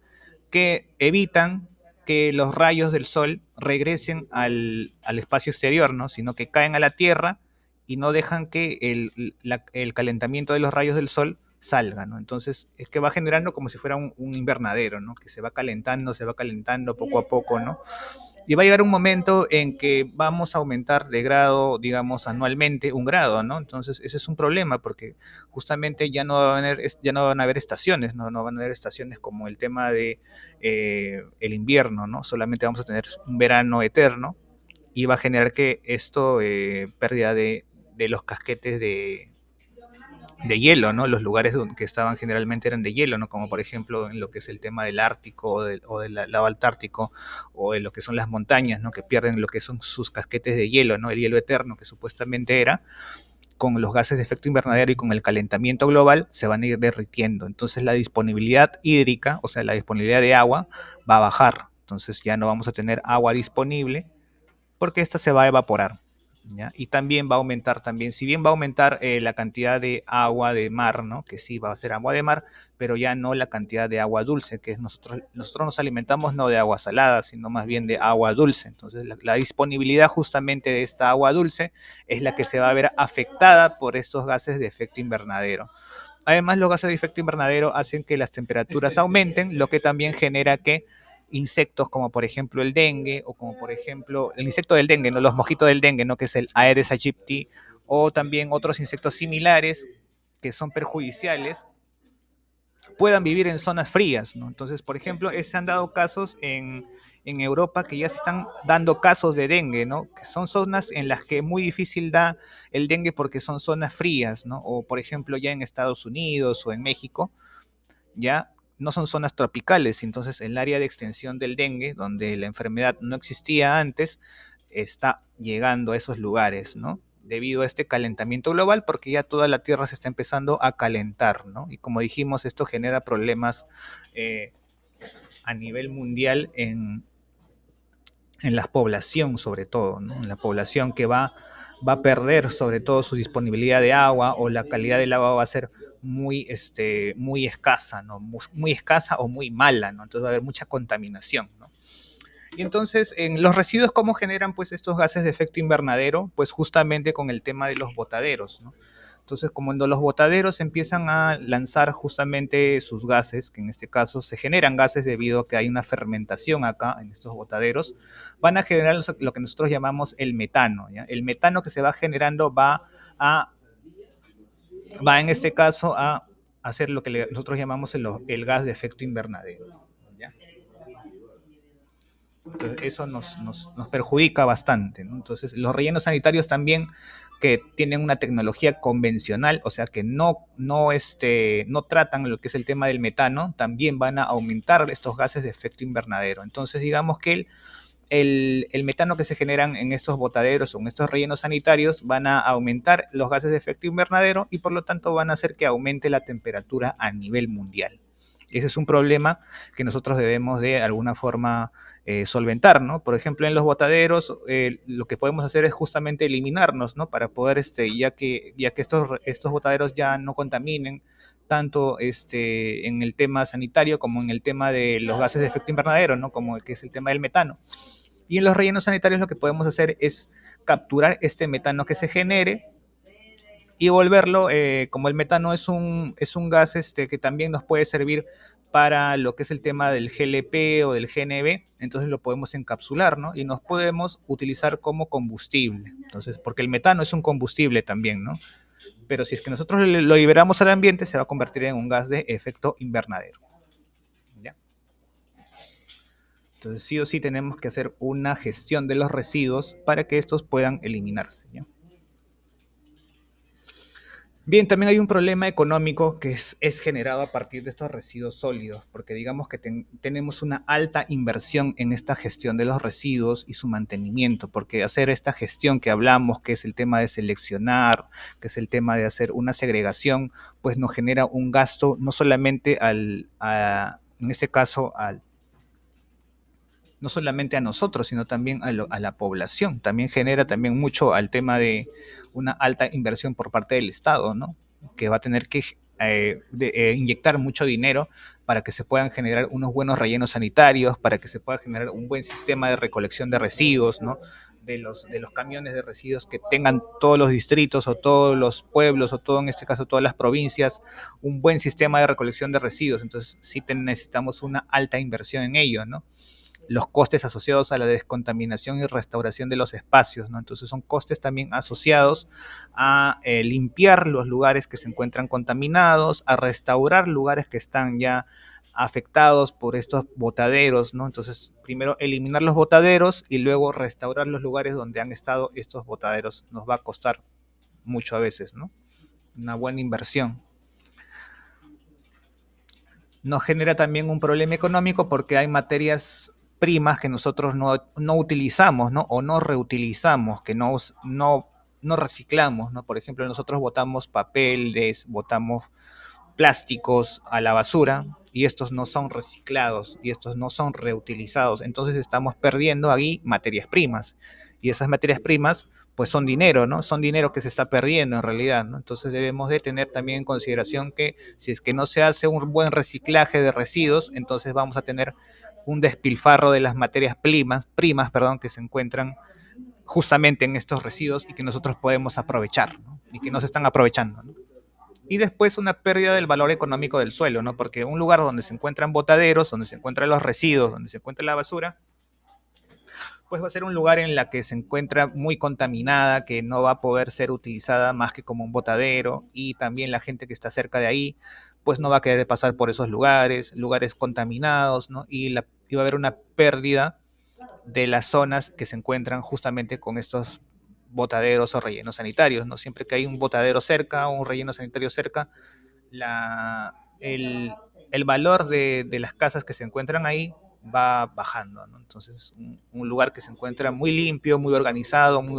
que evitan que los rayos del sol regresen al espacio exterior, ¿no? Sino que caen a la Tierra y no dejan que el calentamiento de los rayos del sol salga, ¿no? Entonces es que va generando como si fuera un invernadero, ¿no? Que se va calentando poco a poco, ¿no? Y va a llegar un momento en que vamos a aumentar de grado, digamos, anualmente un grado, ¿no? Entonces, ese es un problema porque justamente ya no van a haber estaciones, ¿no? No van a haber estaciones como el tema de el invierno, ¿no? Solamente vamos a tener un verano eterno y va a generar que esto, pérdida de los casquetes de hielo, ¿no? Los lugares que estaban generalmente eran de hielo, ¿no? Como por ejemplo en lo que es el tema del Ártico o del lado Antártico o en lo que son las montañas, ¿no? Que pierden lo que son sus casquetes de hielo, ¿no? El hielo eterno que supuestamente era, con los gases de efecto invernadero y con el calentamiento global se van a ir derritiendo. Entonces la disponibilidad hídrica, o sea, la disponibilidad de agua va a bajar. Entonces ya no vamos a tener agua disponible porque esta se va a evaporar. ¿Ya? Y también va a aumentar también, si bien va a aumentar la cantidad de agua de mar, ¿no? Que sí va a ser agua de mar, pero ya no la cantidad de agua dulce, que es nosotros nos alimentamos no de agua salada, sino más bien de agua dulce. Entonces la disponibilidad justamente de esta agua dulce es la que se va a ver afectada por estos gases de efecto invernadero. Además, los gases de efecto invernadero hacen que las temperaturas aumenten, lo que también genera que insectos como por ejemplo el dengue o como por ejemplo el insecto del dengue, ¿no? Los mosquitos del dengue, ¿no? Que es el Aedes aegypti, o también otros insectos similares que son perjudiciales, puedan vivir en zonas frías, ¿no? Entonces, por ejemplo, se han dado casos en Europa que ya se están dando casos de dengue, ¿no? Que son zonas en las que es muy difícil da el dengue porque son zonas frías, ¿no? O por ejemplo ya en Estados Unidos o en México, ya no son zonas tropicales, entonces el área de extensión del dengue, donde la enfermedad no existía antes, está llegando a esos lugares, ¿no? Debido a este calentamiento global, porque ya toda la Tierra se está empezando a calentar, ¿no? Y como dijimos, esto genera problemas eh, a nivel mundial en la población sobre todo, ¿no? En la población que va a perder sobre todo su disponibilidad de agua o la calidad del agua va a ser muy escasa, ¿no? Muy escasa o muy mala, ¿no? Entonces va a haber mucha contaminación, ¿no? Y entonces, en los residuos, ¿cómo generan pues estos gases de efecto invernadero? Pues justamente con el tema de los botaderos, ¿no? Entonces, como cuando los botaderos empiezan a lanzar justamente sus gases, que en este caso se generan gases debido a que hay una fermentación acá en estos botaderos, van a generar lo que nosotros llamamos el metano, ¿ya? El metano que se va generando a, va en este caso a hacer lo que nosotros llamamos el gas de efecto invernadero, ¿ya? Entonces, eso nos perjudica bastante, ¿no? Entonces, los rellenos sanitarios también que tienen una tecnología convencional, o sea, que no tratan lo que es el tema del metano, también van a aumentar estos gases de efecto invernadero. Entonces, digamos que el metano que se generan en estos botaderos o en estos rellenos sanitarios van a aumentar los gases de efecto invernadero y por lo tanto van a hacer que aumente la temperatura a nivel mundial. Ese es un problema que nosotros debemos de alguna forma solventar, ¿no? Por ejemplo, en los botaderos lo que podemos hacer es justamente eliminarnos, ¿no? Para poder, ya que estos botaderos ya no contaminen tanto en el tema sanitario como en el tema de los gases de efecto invernadero, ¿no? Como que es el tema del metano. Y en los rellenos sanitarios lo que podemos hacer es capturar este metano que se genere y volverlo, como el metano es un gas que también nos puede servir para lo que es el tema del GLP o del GNB, entonces lo podemos encapsular, ¿no? Y nos podemos utilizar como combustible. Entonces, porque el metano es un combustible también, ¿no? Pero si es que nosotros lo liberamos al ambiente, se va a convertir en un gas de efecto invernadero. ¿Ya? Entonces, sí o sí tenemos que hacer una gestión de los residuos para que estos puedan eliminarse. ¿Ya? Bien, también hay un problema económico que es generado a partir de estos residuos sólidos, porque digamos que tenemos una alta inversión en esta gestión de los residuos y su mantenimiento, porque hacer esta gestión que hablamos, que es el tema de seleccionar, que es el tema de hacer una segregación, pues nos genera un gasto no solamente en este caso no solamente a nosotros, sino también a la población. También genera también mucho al tema de una alta inversión por parte del Estado, ¿no? Que va a tener que inyectar mucho dinero para que se puedan generar unos buenos rellenos sanitarios, para que se pueda generar un buen sistema de recolección de residuos, ¿no? De los camiones de residuos que tengan todos los distritos o todos los pueblos o todo en este caso todas las provincias un buen sistema de recolección de residuos. Entonces sí necesitamos una alta inversión en ello, ¿no? Los costes asociados a la descontaminación y restauración de los espacios, ¿no? Entonces son costes también asociados a limpiar los lugares que se encuentran contaminados, a restaurar lugares que están ya afectados por estos botaderos, ¿no? Entonces, primero eliminar los botaderos y luego restaurar los lugares donde han estado estos botaderos nos va a costar mucho a veces, ¿no? una buena inversión. Nos genera también un problema económico porque hay materias primas que nosotros no utilizamos, ¿no? O no reutilizamos, que no reciclamos, ¿no? Por ejemplo, nosotros botamos papeles, botamos plásticos a la basura y estos no son reciclados y estos no son reutilizados. Entonces estamos perdiendo ahí materias primas y esas materias primas pues son dinero, ¿no? Son dinero que se está perdiendo en realidad, ¿no? Entonces debemos de tener también en consideración que si es que no se hace un buen reciclaje de residuos, entonces vamos a tener un despilfarro de las materias primas, perdón, que se encuentran justamente en estos residuos y que nosotros podemos aprovechar, ¿no? Y que no se están aprovechando, ¿no? Y después una pérdida del valor económico del suelo, ¿no? Porque un lugar donde se encuentran botaderos, donde se encuentran los residuos, donde se encuentra la basura, pues va a ser un lugar en la que se encuentra muy contaminada, que no va a poder ser utilizada más que como un botadero y también la gente que está cerca de ahí, pues no va a querer pasar por esos lugares, lugares contaminados, ¿no? Y va a haber una pérdida de las zonas que se encuentran justamente con estos botaderos o rellenos sanitarios, ¿no? Siempre que hay un botadero cerca o un relleno sanitario cerca, la, el, el valor de las casas que se encuentran ahí va bajando, ¿no? Entonces, un lugar que se encuentra muy limpio, muy organizado, muy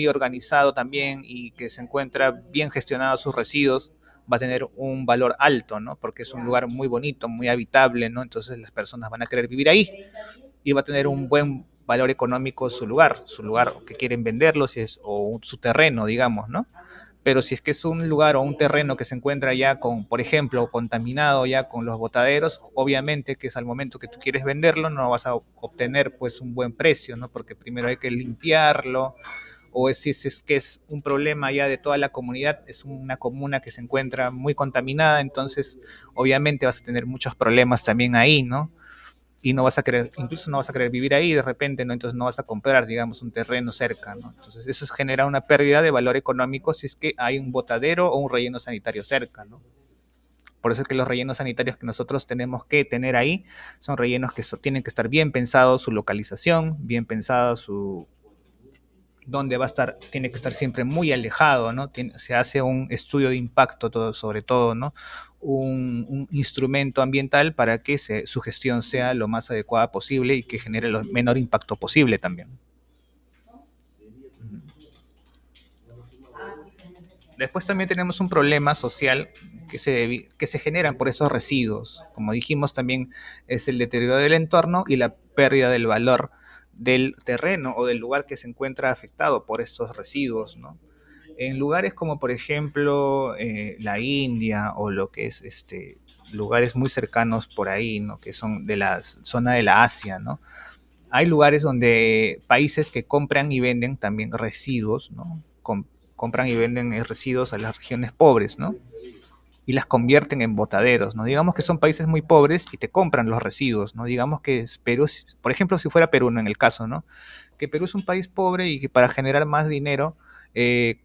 organizado también y que se encuentra bien gestionado sus residuos, va a tener un valor alto, ¿no? Porque es un lugar muy bonito, muy habitable, ¿no? Entonces las personas van a querer vivir ahí y va a tener un buen valor económico su lugar que quieren venderlo, si es, o su terreno, digamos, ¿no? Pero si es que es un lugar o un terreno que se encuentra ya con, por ejemplo, contaminado ya con los botaderos, obviamente que es al momento que tú quieres venderlo, no vas a obtener pues un buen precio, ¿no? Porque primero hay que limpiarlo, o si es que es un problema ya de toda la comunidad, es una comuna que se encuentra muy contaminada, entonces obviamente vas a tener muchos problemas también ahí, ¿no? Y no vas a querer, incluso no vas a querer vivir ahí de repente, ¿no? Entonces no vas a comprar, digamos, un terreno cerca, ¿no? Entonces eso genera una pérdida de valor económico si es que hay un botadero o un relleno sanitario cerca, ¿no? Por eso es que los rellenos sanitarios que nosotros tenemos que tener ahí son rellenos que tienen que estar bien pensados, su localización, bien pensado su dónde va a estar, tiene que estar siempre muy alejado, ¿no? Se hace un estudio de impacto todo, sobre todo, ¿no? Un instrumento ambiental para que su gestión sea lo más adecuada posible y que genere el menor impacto posible también. Después también tenemos un problema social que se generan por esos residuos. Como dijimos, también es el deterioro del entorno y la pérdida del valor del terreno o del lugar que se encuentra afectado por estos residuos, ¿no? En lugares como por ejemplo la India o lo que es lugares muy cercanos por ahí, ¿no? Que son de la zona de la Asia, ¿no? Hay lugares donde países que compran y venden también residuos, ¿no? Compran y venden residuos a las regiones pobres, ¿no? Y las convierten en botaderos, ¿no? Digamos que son países muy pobres y te compran los residuos, ¿no? Digamos que Perú, por ejemplo, si fuera Perú, ¿no? En el caso, ¿no? Que Perú es un país pobre y que para generar más dinero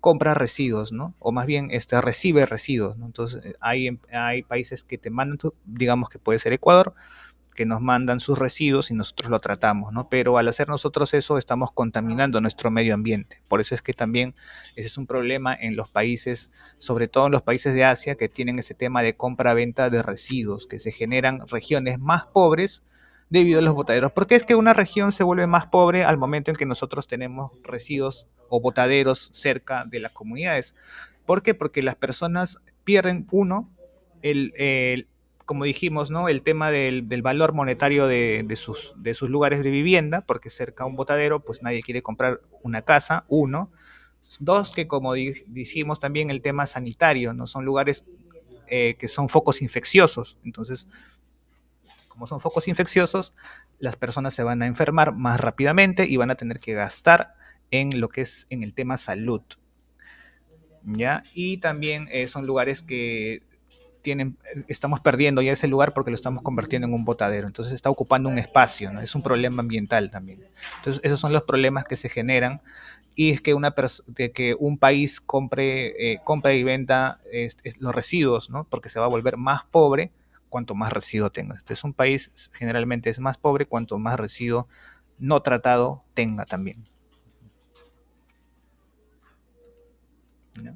compra residuos, ¿no? O más bien recibe residuos, ¿no? Entonces hay países que te mandan, digamos que puede ser Ecuador, que nos mandan sus residuos y nosotros lo tratamos, ¿no? Pero al hacer nosotros eso estamos contaminando nuestro medio ambiente. Por eso es que también ese es un problema en los países, sobre todo en los países de Asia, que tienen ese tema de compra-venta de residuos, que se generan regiones más pobres debido a los botaderos. ¿Por qué es que una región se vuelve más pobre al momento en que nosotros tenemos residuos o botaderos cerca de las comunidades? ¿Por qué? Porque las personas pierden, uno, el como dijimos, ¿no? El tema del valor monetario de sus lugares de vivienda, porque cerca a un botadero, pues nadie quiere comprar una casa, uno. Dos, que como dijimos también el tema sanitario, ¿no? Son lugares que son focos infecciosos. Entonces, como son focos infecciosos, las personas se van a enfermar más rápidamente y van a tener que gastar en lo que es en el tema salud. ¿Ya? Y también son lugares que estamos perdiendo ya ese lugar porque lo estamos convirtiendo en un botadero. Entonces está ocupando un espacio, ¿no? Es un problema ambiental también. Entonces esos son los problemas que se generan y es que de que un país compre y venda los residuos, ¿no? Porque se va a volver más pobre cuanto más residuo tenga. Este es un país generalmente es más pobre cuanto más residuo no tratado tenga también. ¿no?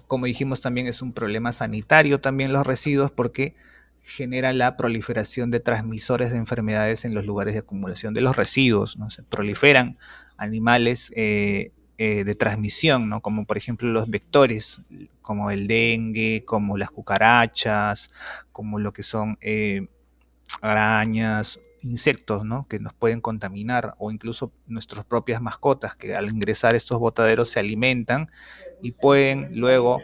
Como dijimos, también es un problema sanitario también los residuos porque genera la proliferación de transmisores de enfermedades en los lugares de acumulación de los residuos, ¿no? Se proliferan animales de transmisión, ¿no? Como por ejemplo los vectores, como el dengue, como las cucarachas, como lo que son arañas, insectos, ¿no? Que nos pueden contaminar, o incluso nuestras propias mascotas que al ingresar a estos botaderos se alimentan y pueden luego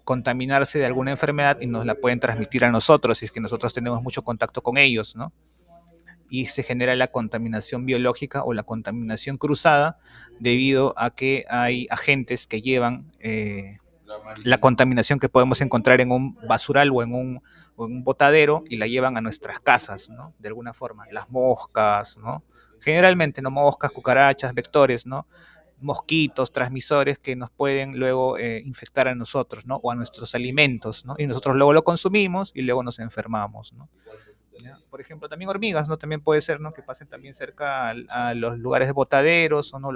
contaminarse de alguna enfermedad y nos la pueden transmitir a nosotros si es que nosotros tenemos mucho contacto con ellos, ¿no? Y se genera la contaminación biológica o la contaminación cruzada debido a que hay agentes que llevan la contaminación que podemos encontrar en un basural o en un botadero y la llevan a nuestras casas, ¿no? De alguna forma, las moscas, ¿no? Generalmente, ¿no? Moscas, cucarachas, vectores, ¿no? Mosquitos, transmisores que nos pueden luego infectar a nosotros, ¿no? O a nuestros alimentos, ¿no? Y nosotros luego lo consumimos y luego nos enfermamos, ¿no? ¿Ya? Por ejemplo, también hormigas, ¿no? También puede ser, ¿no? Que pasen también cerca a los lugares de botaderos, o, ¿no?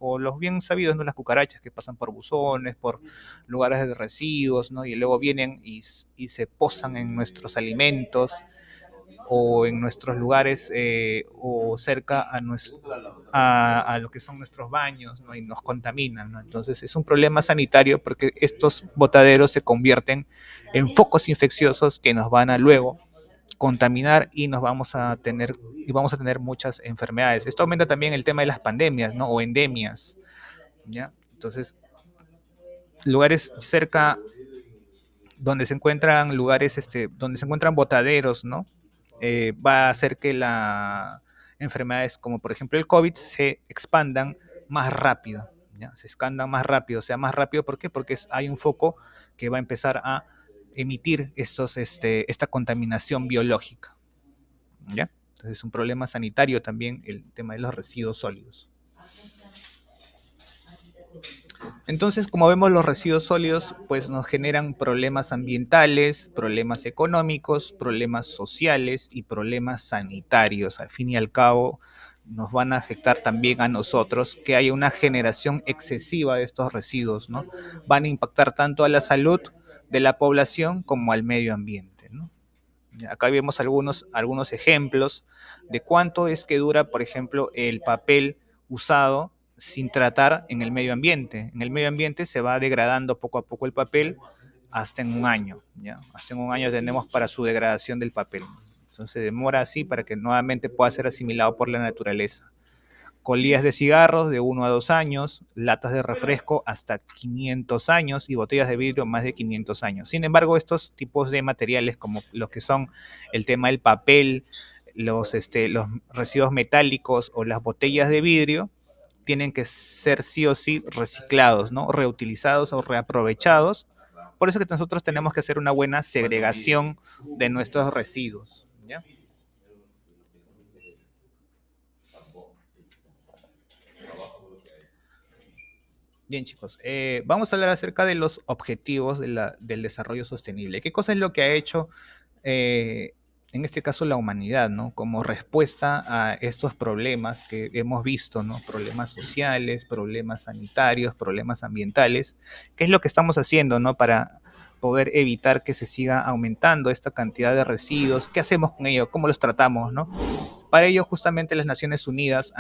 O los bien sabidos, ¿no? Las cucarachas que pasan por buzones, por lugares de residuos, ¿no? Y luego vienen y se posan en nuestros alimentos o en nuestros lugares o cerca a lo que son nuestros baños, ¿no? Y nos contaminan, ¿no? Entonces es un problema sanitario porque estos botaderos se convierten en focos infecciosos que nos van a luego contaminar y vamos a tener muchas enfermedades. Esto aumenta también el tema de las pandemias, ¿no? O endemias, ¿ya? Entonces, lugares cerca donde se encuentran donde se encuentran botaderos, ¿no? Va a hacer que las enfermedades como por ejemplo el COVID se expandan más rápido, ¿ya? Se expandan más rápido, o sea, más rápido, ¿por qué? Porque hay un foco que va a empezar a emitir esta contaminación biológica, ¿ya? Entonces es un problema sanitario también el tema de los residuos sólidos. Entonces, como vemos, los residuos sólidos pues nos generan problemas ambientales, problemas económicos, problemas sociales y problemas sanitarios. Al fin y al cabo, nos van a afectar también a nosotros que haya una generación excesiva de estos residuos, ¿no? Van a impactar tanto a la salud de la población como al medio ambiente, ¿no? Acá vemos algunos ejemplos de cuánto es que dura, por ejemplo, el papel usado sin tratar en el medio ambiente. En el medio ambiente se va degradando poco a poco el papel hasta en un año, ¿ya? Hasta en un año tenemos para su degradación del papel. Entonces demora así para que nuevamente pueda ser asimilado por la naturaleza. Colillas de cigarros de 1 a 2 años, latas de refresco hasta 500 años y botellas de vidrio más de 500 años. Sin embargo, estos tipos de materiales como los que son el tema del papel, los residuos metálicos o las botellas de vidrio, tienen que ser sí o sí reciclados, ¿no? Reutilizados o reaprovechados. Por eso que nosotros tenemos que hacer una buena segregación de nuestros residuos, ¿ya? Bien, chicos, vamos a hablar acerca de los objetivos del desarrollo sostenible. ¿Qué cosa es lo que ha hecho, eh, en este caso, la humanidad, ¿no? Como respuesta a estos problemas que hemos visto, ¿no? Problemas sociales, problemas sanitarios, problemas ambientales. ¿Qué es lo que estamos haciendo, ¿no? Para poder evitar que se siga aumentando esta cantidad de residuos. ¿Qué hacemos con ello? ¿Cómo los tratamos, ¿no? Para ello, justamente las Naciones Unidas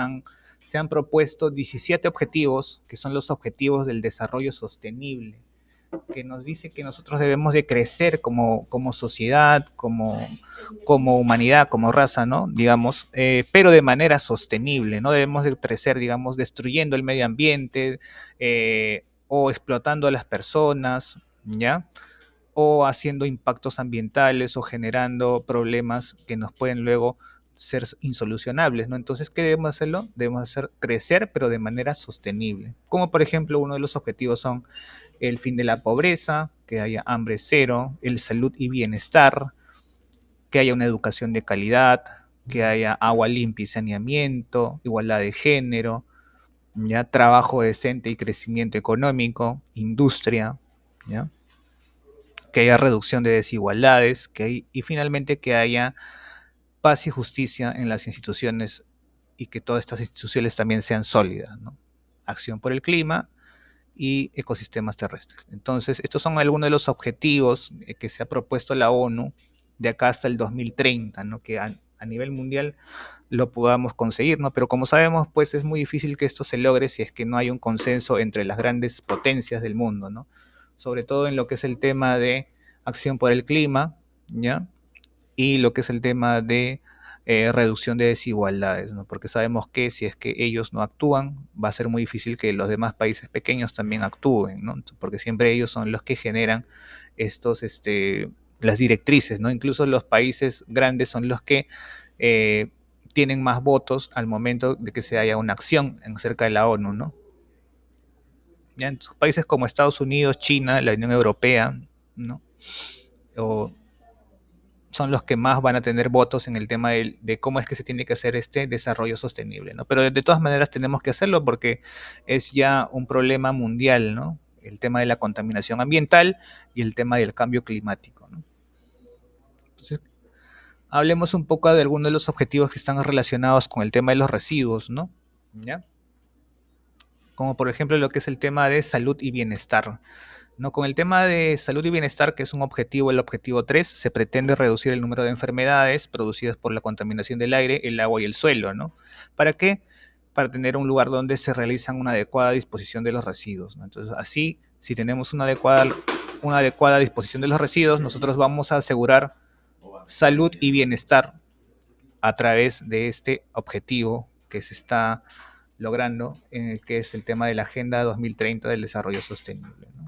se han propuesto 17 objetivos, que son los objetivos del desarrollo sostenible, que nos dice que nosotros debemos de crecer como sociedad, como humanidad, como raza, ¿no? Digamos, pero de manera sostenible, no debemos de crecer, digamos, destruyendo el medio ambiente o explotando a las personas, ¿ya? O haciendo impactos ambientales o generando problemas que nos pueden luego ser insolucionables, ¿no? Entonces, ¿qué debemos hacerlo? Debemos hacer crecer, pero de manera sostenible. Como por ejemplo, uno de los objetivos son el fin de la pobreza, que haya hambre cero, el salud y bienestar, que haya una educación de calidad, que haya agua limpia y saneamiento, igualdad de género, ya trabajo decente y crecimiento económico, industria, ¿ya? Que haya reducción de desigualdades, y finalmente que haya paz y justicia en las instituciones y que todas estas instituciones también sean sólidas, ¿no? acción por el clima y ecosistemas terrestres. Entonces, estos son algunos de los objetivos que se ha propuesto la ONU de acá hasta el 2030, ¿no? Que a nivel mundial lo podamos conseguir, ¿no? Pero como sabemos, pues es muy difícil que esto se logre si es que no hay un consenso entre las grandes potencias del mundo, ¿no? Sobre todo en lo que es el tema de acción por el clima, ¿ya? Y lo que es el tema de reducción de desigualdades, ¿no? Porque sabemos que si es que ellos no actúan, va a ser muy difícil que los demás países pequeños también actúen, ¿no? Porque siempre ellos son los que generan estos, las directrices, ¿no? Incluso los países grandes son los que eh, tienen más votos al momento de que se haya una acción en cerca de la ONU, ¿no? Ya en países como Estados Unidos, China, la Unión Europea, ¿no? O son los que más van a tener votos en el tema de cómo es que se tiene que hacer este desarrollo sostenible, ¿no? Pero de todas maneras tenemos que hacerlo porque es ya un problema mundial, ¿no? El tema de la contaminación ambiental y el tema del cambio climático, ¿no? Entonces, hablemos un poco de algunos de los objetivos que están relacionados con el tema de los residuos, ¿no? ¿Ya? Como por ejemplo lo que es el tema de salud y bienestar. ¿No? Con el tema de salud y bienestar, que es un objetivo, el objetivo 3, se pretende reducir el número de enfermedades producidas por la contaminación del aire, el agua y el suelo, ¿no? ¿Para qué? Para tener un lugar donde se realizan una adecuada disposición de los residuos, ¿no? Entonces, así, si tenemos una adecuada disposición de los residuos, nosotros vamos a asegurar salud y bienestar a través de este objetivo que se está logrando, en el que es el tema de la Agenda 2030 del Desarrollo Sostenible, ¿no?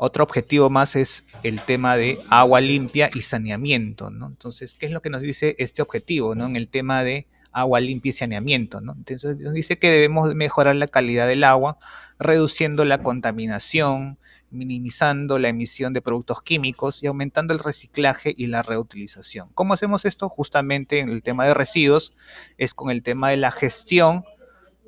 Otro objetivo más es el tema de agua limpia y saneamiento, ¿no? Entonces, ¿qué es lo que nos dice este objetivo, ¿no? En el tema de agua limpia y saneamiento, ¿no? Entonces, nos dice que debemos mejorar la calidad del agua, reduciendo la contaminación, minimizando la emisión de productos químicos y aumentando el reciclaje y la reutilización. ¿Cómo hacemos esto? Justamente en el tema de residuos, es con el tema de la gestión,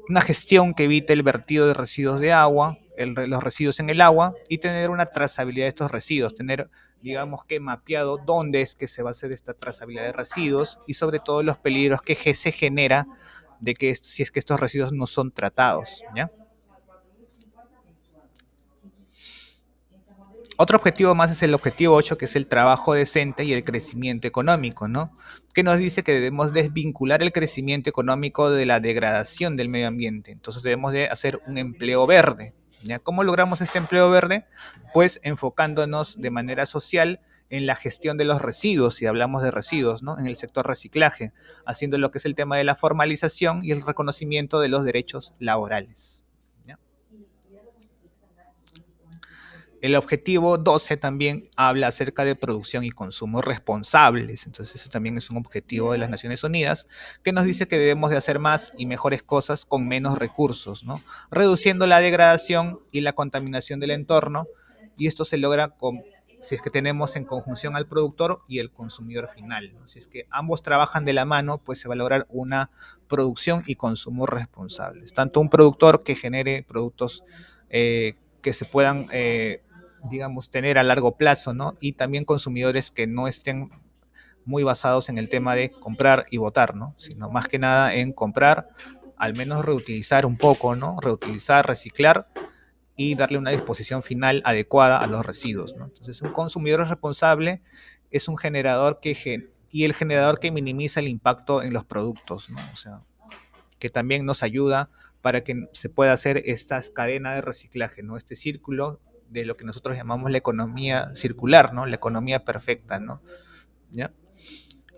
una gestión que evite el vertido de residuos de agua, los residuos en el agua y tener una trazabilidad de estos residuos, tener, digamos que mapeado dónde es que se va a hacer esta trazabilidad de residuos y sobre todo los peligros que se genera de que si es que estos residuos no son tratados, ¿ya? Otro objetivo más es el objetivo 8, que es el trabajo decente y el crecimiento económico, ¿no? Que nos dice que debemos desvincular el crecimiento económico de la degradación del medio ambiente. Entonces debemos de hacer un empleo verde, ¿ya? ¿Cómo logramos este empleo verde? Pues enfocándonos de manera social en la gestión de los residuos, si hablamos de residuos, ¿no? En el sector reciclaje, haciendo lo que es el tema de la formalización y el reconocimiento de los derechos laborales, ¿ya? El objetivo 12 también habla acerca de producción y consumo responsables. Entonces, eso también es un objetivo de las Naciones Unidas que nos dice que debemos de hacer más y mejores cosas con menos recursos, ¿no? Reduciendo la degradación y la contaminación del entorno. Y esto se logra si es que tenemos en conjunción al productor y el consumidor final, ¿no? Si es que ambos trabajan de la mano, pues se va a lograr una producción y consumo responsables. Tanto un productor que genere productos que se puedan digamos, tener a largo plazo, ¿no? Y también consumidores que no estén muy basados en el tema de comprar y votar, ¿no? Sino más que nada en comprar, al menos reutilizar un poco, ¿no? Reutilizar, reciclar y darle una disposición final adecuada a los residuos, ¿no? Entonces, un consumidor responsable es un generador y el generador que minimiza el impacto en los productos, ¿no? O sea, que también nos ayuda para que se pueda hacer esta cadena de reciclaje, ¿no? Este círculo de lo que nosotros llamamos la economía circular, ¿no? La economía perfecta, ¿no? ¿Ya?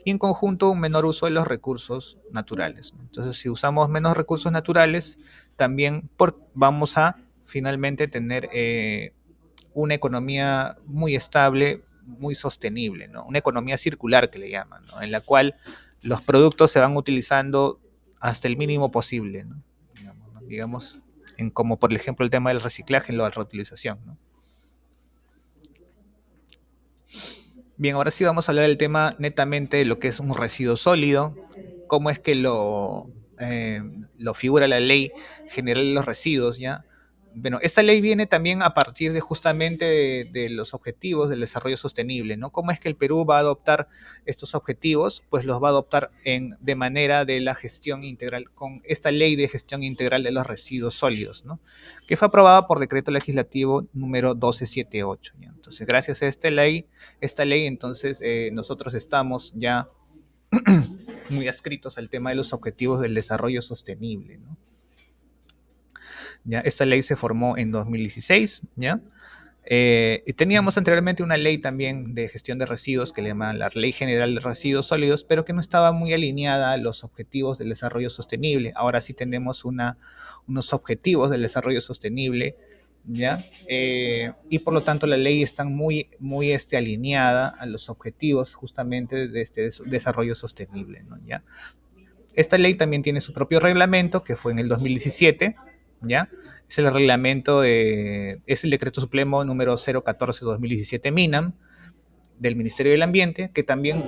Y en conjunto un menor uso de los recursos naturales, ¿no? Entonces, si usamos menos recursos naturales, también vamos a finalmente tener una economía muy estable, muy sostenible, ¿no? Una economía circular que le llaman, ¿no? En la cual los productos se van utilizando hasta el mínimo posible, ¿no? Digamos, ¿no? Digamos en como por ejemplo el tema del reciclaje y la reutilización, ¿no? Bien, ahora sí vamos a hablar del tema netamente de lo que es un residuo sólido, cómo es que lo figura la ley general de los residuos, ¿ya? Bueno, esta ley viene también a partir de justamente de los objetivos del desarrollo sostenible, ¿no? ¿Cómo es que el Perú va a adoptar estos objetivos? Pues los va a adoptar de manera de la gestión integral, con esta ley de gestión integral de los residuos sólidos, ¿no? Que fue aprobada por decreto legislativo número 1278. ¿Ya? Entonces, gracias a esta ley entonces nosotros estamos ya muy adscritos al tema de los objetivos del desarrollo sostenible, ¿no? ¿Ya? Esta ley se formó en 2016, ¿ya? Y teníamos anteriormente una ley también de gestión de residuos que le llaman la Ley General de Residuos Sólidos, pero que no estaba muy alineada a los objetivos del desarrollo sostenible. Ahora sí tenemos unos objetivos del desarrollo sostenible, ¿ya? Y por lo tanto la ley está muy alineada a los objetivos justamente de este desarrollo sostenible, ¿no? ¿Ya? Esta ley también tiene su propio reglamento, que fue en el 2017, ¿ya? Es el reglamento, es el decreto supremo número 014-2017 MINAM, del Ministerio del Ambiente, que también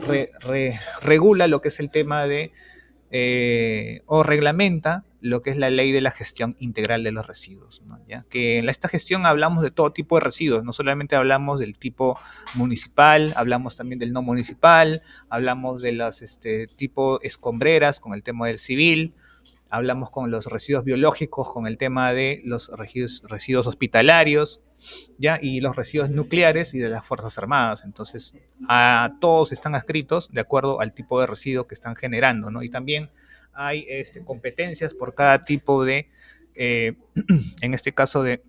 regula lo que es el tema de, o reglamenta lo que es la ley de la gestión integral de los residuos, ¿no? ¿Ya? Que en esta gestión hablamos de todo tipo de residuos, no solamente hablamos del tipo municipal, hablamos también del no municipal, hablamos de las tipo escombreras con el tema del civil, hablamos con los residuos biológicos, con el tema de los residuos hospitalarios, ¿ya? Y los residuos nucleares y de las Fuerzas Armadas. Entonces, todos están adscritos de acuerdo al tipo de residuo que están generando, ¿no? Y también hay competencias por cada tipo de, en este caso de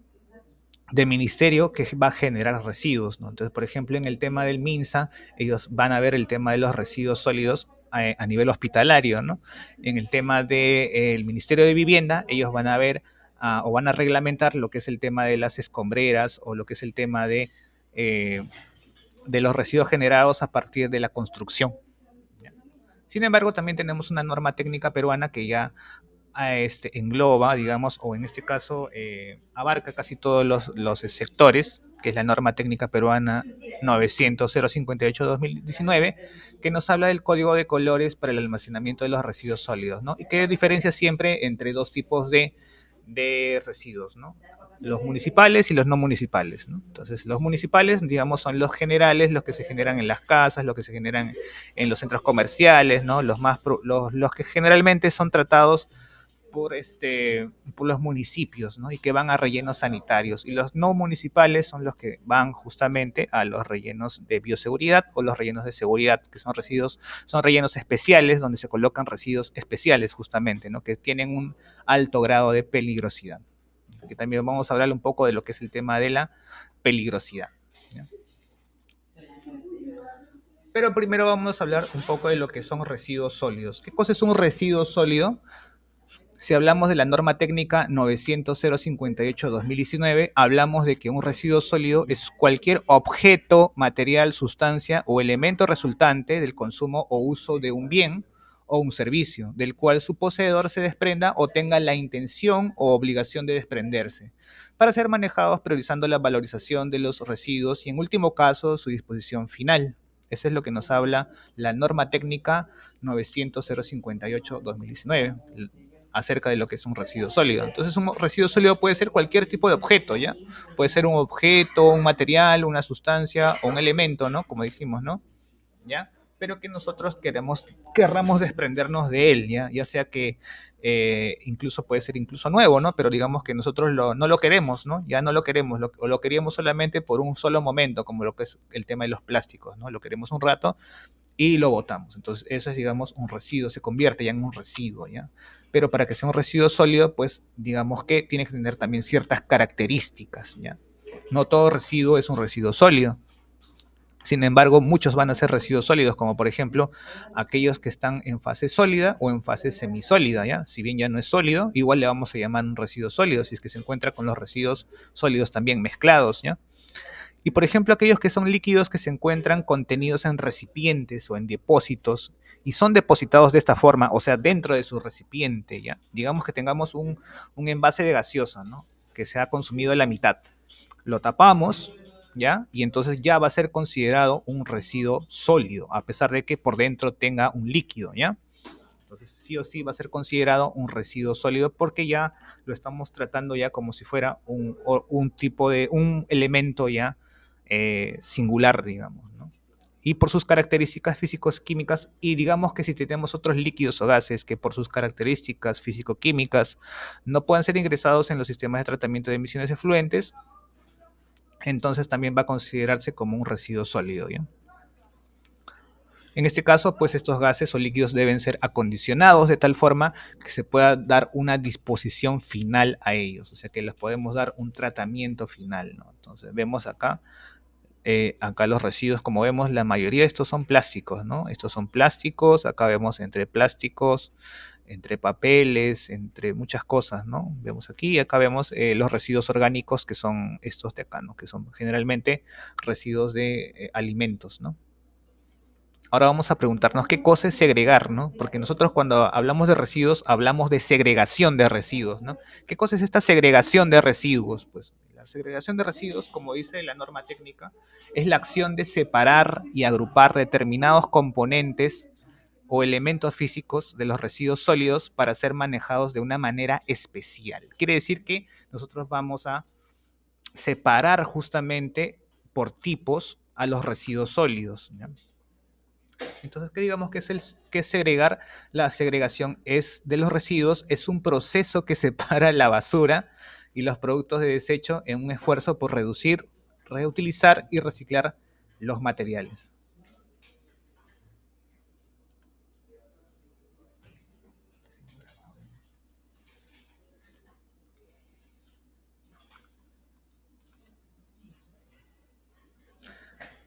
ministerio que va a generar residuos, ¿no? Entonces, por ejemplo, en el tema del MINSA, ellos van a ver el tema de los residuos sólidos a nivel hospitalario, ¿no? En el tema del Ministerio de Vivienda, ellos van a ver o van a reglamentar lo que es el tema de las escombreras o lo que es el tema de los residuos generados a partir de la construcción. ¿Ya? Sin embargo, también tenemos una norma técnica peruana que ya engloba, digamos, o en este caso abarca casi todos los sectores, que es la norma técnica peruana 900-058-2019, que nos habla del código de colores para el almacenamiento de los residuos sólidos, ¿no? Y que diferencia siempre entre dos tipos de residuos, ¿no? Los municipales y los no municipales, ¿no? Entonces, los municipales, digamos, son los generales, los que se generan en las casas, los que se generan en los centros comerciales, ¿no? Los que generalmente son tratados por, por los municipios, ¿no? Y que van a rellenos sanitarios. Y los no municipales son los que van justamente a los rellenos de bioseguridad o los rellenos de seguridad, que son residuos, son rellenos especiales donde se colocan residuos especiales justamente, ¿no? Que tienen un alto grado de peligrosidad. Que también vamos a hablar un poco de lo que es el tema de la peligrosidad, ¿ya? Pero primero vamos a hablar un poco de lo que son residuos sólidos. ¿Qué cosa es un residuo sólido? Si hablamos de la norma técnica 900-058-2019, hablamos de que un residuo sólido es cualquier objeto, material, sustancia o elemento resultante del consumo o uso de un bien o un servicio, del cual su poseedor se desprenda o tenga la intención o obligación de desprenderse, para ser manejados priorizando la valorización de los residuos y, en último caso, su disposición final. Eso es lo que nos habla la norma técnica 900-058-2019 acerca de lo que es un residuo sólido. Entonces, un residuo sólido puede ser cualquier tipo de objeto, ¿ya? Puede ser un objeto, un material, una sustancia o un elemento, ¿no? Como dijimos, ¿no? ¿Ya? Pero que nosotros querramos desprendernos de él, ¿ya? Ya sea que incluso puede ser incluso nuevo, ¿no? Pero digamos que nosotros no lo queremos, ¿no? Ya no lo queremos, o lo queríamos solamente por un solo momento, como lo que es el tema de los plásticos, ¿no? Lo queremos un rato y lo botamos. Entonces, eso es, digamos, un residuo, se convierte ya en un residuo, ¿ya? Pero para que sea un residuo sólido, pues, digamos que tiene que tener también ciertas características, ¿ya? No todo residuo es un residuo sólido. Sin embargo, muchos van a ser residuos sólidos, como por ejemplo aquellos que están en fase sólida o en fase semisólida, ¿ya? Si bien ya no es sólido, igual le vamos a llamar un residuo sólido, si es que se encuentra con los residuos sólidos también mezclados, ¿ya? Y por ejemplo, aquellos que son líquidos que se encuentran contenidos en recipientes o en depósitos y son depositados de esta forma, o sea, dentro de su recipiente, ¿ya? Digamos que tengamos un envase de gaseosa, ¿no? Que se ha consumido la mitad. Lo tapamos, ¿ya? Y entonces ya va a ser considerado un residuo sólido, a pesar de que por dentro tenga un líquido, ¿ya? Entonces, sí o sí va a ser considerado un residuo sólido porque ya lo estamos tratando ya como si fuera un tipo de, un elemento ya singular, digamos, ¿no? Y por sus características físico-químicas, y digamos que si tenemos otros líquidos o gases que por sus características físico-químicas no puedan ser ingresados en los sistemas de tratamiento de emisiones efluentes, entonces también va a considerarse como un residuo sólido, ¿ya? En este caso, pues estos gases o líquidos deben ser acondicionados de tal forma que se pueda dar una disposición final a ellos, o sea que les podemos dar un tratamiento final, ¿no? Entonces vemos acá los residuos, como vemos, la mayoría de estos son plásticos, ¿no? Estos son plásticos, acá vemos entre plásticos, entre papeles, entre muchas cosas, ¿no? Vemos aquí y acá vemos los residuos orgánicos que son estos de acá, ¿no? Que son generalmente residuos de alimentos, ¿no? Ahora vamos a preguntarnos qué cosa es segregar, ¿no? Porque nosotros cuando hablamos de residuos hablamos de segregación de residuos, ¿no? ¿Qué cosa es esta segregación de residuos? Pues la segregación de residuos, como dice la norma técnica, es la acción de separar y agrupar determinados componentes o elementos físicos de los residuos sólidos para ser manejados de una manera especial. Quiere decir que nosotros vamos a separar justamente por tipos a los residuos sólidos, ¿ya? Entonces, ¿qué digamos que que es segregar? La segregación es de los residuos, es un proceso que separa la basura y los productos de desecho en un esfuerzo por reducir, reutilizar y reciclar los materiales.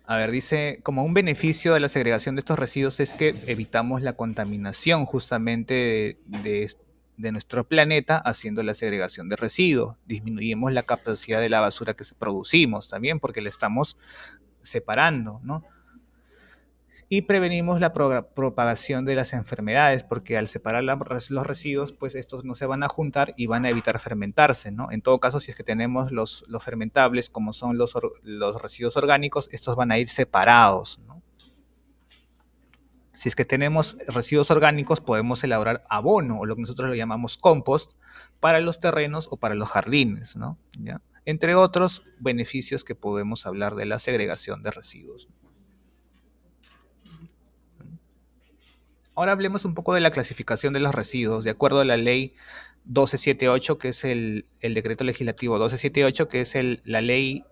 A ver, dice, como un beneficio de la segregación de estos residuos es que evitamos la contaminación justamente de nuestro planeta haciendo la segregación de residuos. Disminuimos la capacidad de la basura que producimos también porque la estamos separando, ¿no? Y prevenimos la propagación de las enfermedades, porque al separar los residuos, pues estos no se van a juntar y van a evitar fermentarse, ¿no? En todo caso, si es que tenemos los fermentables, como son los residuos orgánicos, estos van a ir separados, ¿no? Si es que tenemos residuos orgánicos, podemos elaborar abono, o lo que nosotros lo llamamos compost, para los terrenos o para los jardines, ¿no? ¿Ya? Entre otros beneficios que podemos hablar de la segregación de residuos. Ahora hablemos un poco de la clasificación de los residuos, de acuerdo a la ley 1278, que es el decreto legislativo 1278, que es la ley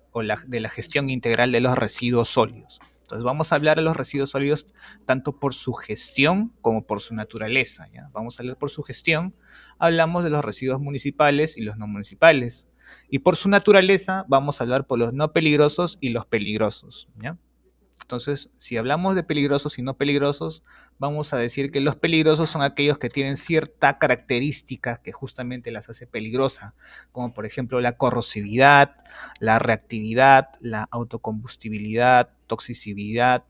de la gestión integral de los residuos sólidos. Entonces vamos a hablar de los residuos sólidos tanto por su gestión como por su naturaleza, ¿ya? Vamos a hablar por su gestión, hablamos de los residuos municipales y los no municipales. Y por su naturaleza vamos a hablar por los no peligrosos y los peligrosos, ¿ya? Entonces, si hablamos de peligrosos y no peligrosos, vamos a decir que los peligrosos son aquellos que tienen cierta característica que justamente las hace peligrosas, como por ejemplo la corrosividad, la reactividad, la autocombustibilidad, toxicidad,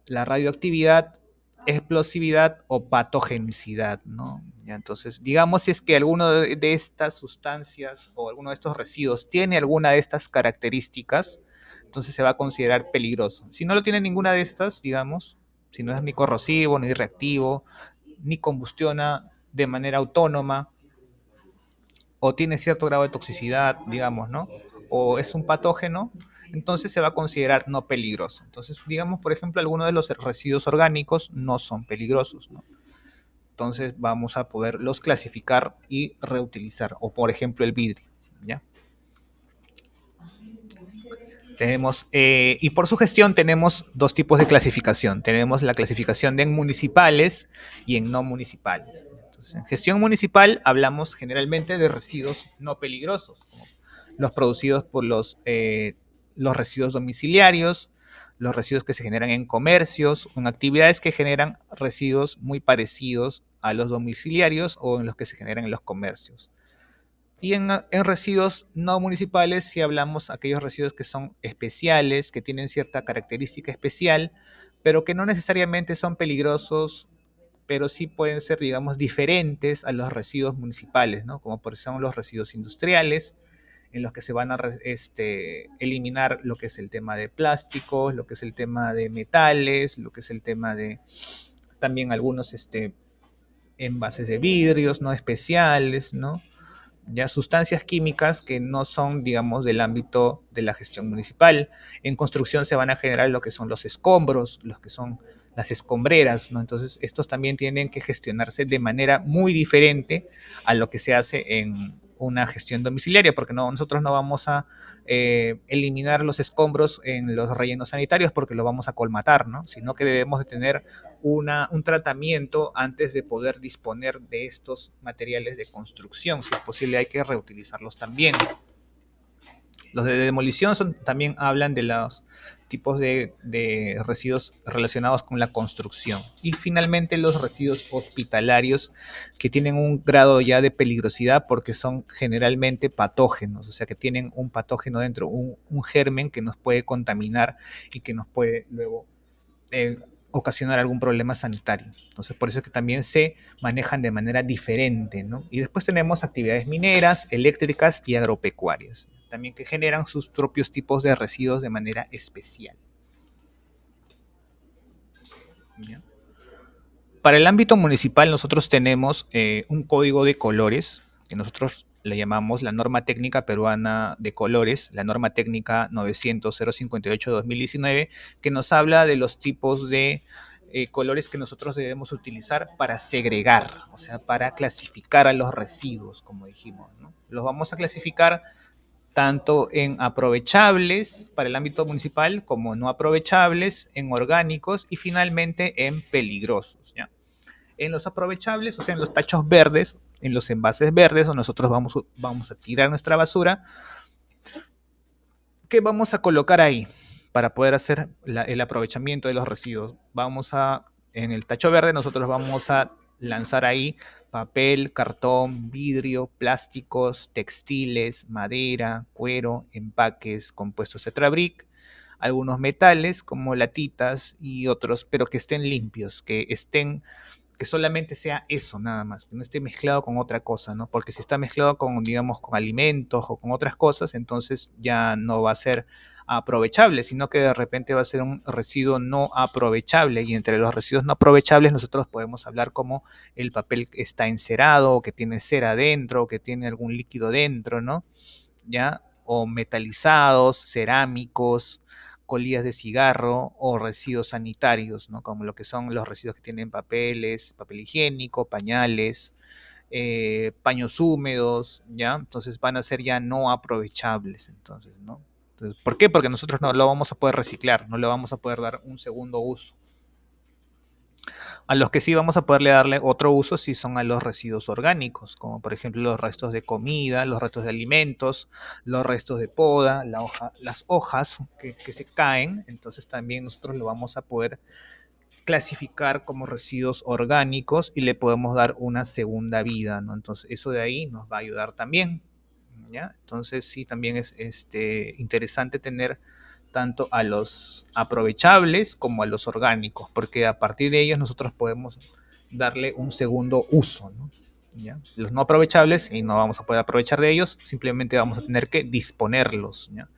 la radioactividad, explosividad o patogenicidad, ¿no? Ya, entonces, digamos si es que alguno de estas sustancias o alguno de estos residuos tiene alguna de estas características, entonces se va a considerar peligroso. Si no lo tiene ninguna de estas, digamos, si no es ni corrosivo, ni reactivo, ni combustiona de manera autónoma, o tiene cierto grado de toxicidad, digamos, ¿no? O es un patógeno, entonces se va a considerar no peligroso. Entonces, digamos, por ejemplo, algunos de los residuos orgánicos no son peligrosos, ¿no? Entonces vamos a poderlos clasificar y reutilizar, o por ejemplo el vidrio, ¿ya? Tenemos, y por su gestión tenemos dos tipos de clasificación. Tenemos la clasificación de en municipales y en no municipales. Entonces, en gestión municipal hablamos generalmente de residuos no peligrosos, como los producidos por los residuos domiciliarios, los residuos que se generan en comercios, en actividades que generan residuos muy parecidos a los domiciliarios o en los que se generan en los comercios. Y en residuos no municipales, si hablamos aquellos residuos que son especiales, que tienen cierta característica especial, pero que no necesariamente son peligrosos, pero sí pueden ser, digamos, diferentes a los residuos municipales, ¿no? Como por ejemplo los residuos industriales, en los que se van a eliminar lo que es el tema de plásticos, lo que es el tema de metales, lo que es el tema de también algunos envases de vidrios, ¿no? Especiales, ¿no? Ya sustancias químicas que no son, digamos, del ámbito de la gestión municipal. En construcción se van a generar lo que son los escombros, los que son las escombreras, ¿no? Entonces, estos también tienen que gestionarse de manera muy diferente a lo que se hace en una gestión domiciliaria, porque no, nosotros no vamos a eliminar los escombros en los rellenos sanitarios porque lo vamos a colmatar, ¿no? Sino que debemos de tener un tratamiento antes de poder disponer de estos materiales de construcción. Si es posible, hay que reutilizarlos también. Los de demolición también hablan de los tipos de residuos relacionados con la construcción. Y finalmente los residuos hospitalarios que tienen un grado ya de peligrosidad porque son generalmente patógenos, o sea que tienen un patógeno dentro, un germen que nos puede contaminar y que nos puede luego ocasionar algún problema sanitario. Entonces, por eso es que también se manejan de manera diferente, ¿no? Y después tenemos actividades mineras, eléctricas y agropecuarias, también que generan sus propios tipos de residuos de manera especial. ¿Ya? Para el ámbito municipal nosotros tenemos un código de colores que nosotros le llamamos la norma técnica peruana de colores, la norma técnica 900-058-2019, que nos habla de los tipos de colores que nosotros debemos utilizar para segregar, o sea, para clasificar a los residuos, como dijimos, ¿no? Los vamos a clasificar tanto en aprovechables para el ámbito municipal como no aprovechables, en orgánicos y finalmente en peligrosos, ¿ya? En los aprovechables, o sea, en los tachos verdes, en los envases verdes, donde nosotros vamos a tirar nuestra basura, ¿qué vamos a colocar ahí para poder hacer el aprovechamiento de los residuos? En el tacho verde, nosotros vamos a lanzar ahí papel, cartón, vidrio, plásticos, textiles, madera, cuero, empaques, compuestos Tetrabric, algunos metales como latitas y otros, pero que estén limpios, que solamente sea eso nada más, que no esté mezclado con otra cosa, ¿no? Porque si está mezclado con, digamos, con alimentos o con otras cosas, entonces ya no va a ser aprovechable, sino que de repente va a ser un residuo no aprovechable. Y entre los residuos no aprovechables nosotros podemos hablar como el papel que está encerado, o que tiene cera dentro, o que tiene algún líquido dentro, ¿no? ¿Ya? O metalizados, cerámicos, colillas de cigarro o residuos sanitarios, ¿no? Como lo que son los residuos que tienen papeles, papel higiénico, pañales, paños húmedos, ¿ya? Entonces van a ser ya no aprovechables, entonces, ¿no? Entonces, ¿por qué? Porque nosotros no lo vamos a poder reciclar, no le vamos a poder dar un segundo uso. A los que sí vamos a poderle darle otro uso sí son a los residuos orgánicos, como por ejemplo los restos de comida, los restos de alimentos, los restos de poda, las hojas que se caen, entonces también nosotros lo vamos a poder clasificar como residuos orgánicos y le podemos dar una segunda vida, ¿no? Entonces eso de ahí nos va a ayudar también, ¿ya? Entonces sí, también es interesante tener tanto a los aprovechables como a los orgánicos, porque a partir de ellos nosotros podemos darle un segundo uso, ¿no? ¿Ya? Los no aprovechables, y no vamos a poder aprovechar de ellos, simplemente vamos a tener que disponerlos, ¿ya?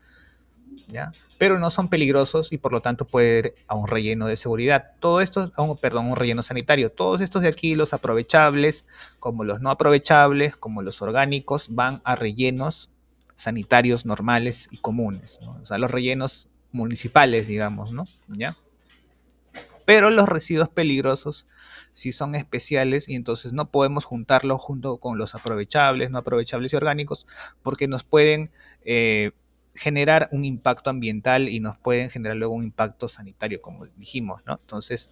¿Ya? Pero no son peligrosos y por lo tanto puede ir a un relleno de seguridad. Todo esto, perdón, un relleno sanitario. Todos estos de aquí, los aprovechables, como los no aprovechables, como los orgánicos, van a rellenos sanitarios normales y comunes, ¿no? O sea, los rellenos municipales, digamos, ¿no? ¿Ya? Pero los residuos peligrosos sí son especiales y entonces no podemos juntarlos junto con los aprovechables, no aprovechables y orgánicos, porque nos pueden generar un impacto ambiental y nos pueden generar luego un impacto sanitario, como dijimos, ¿no? Entonces,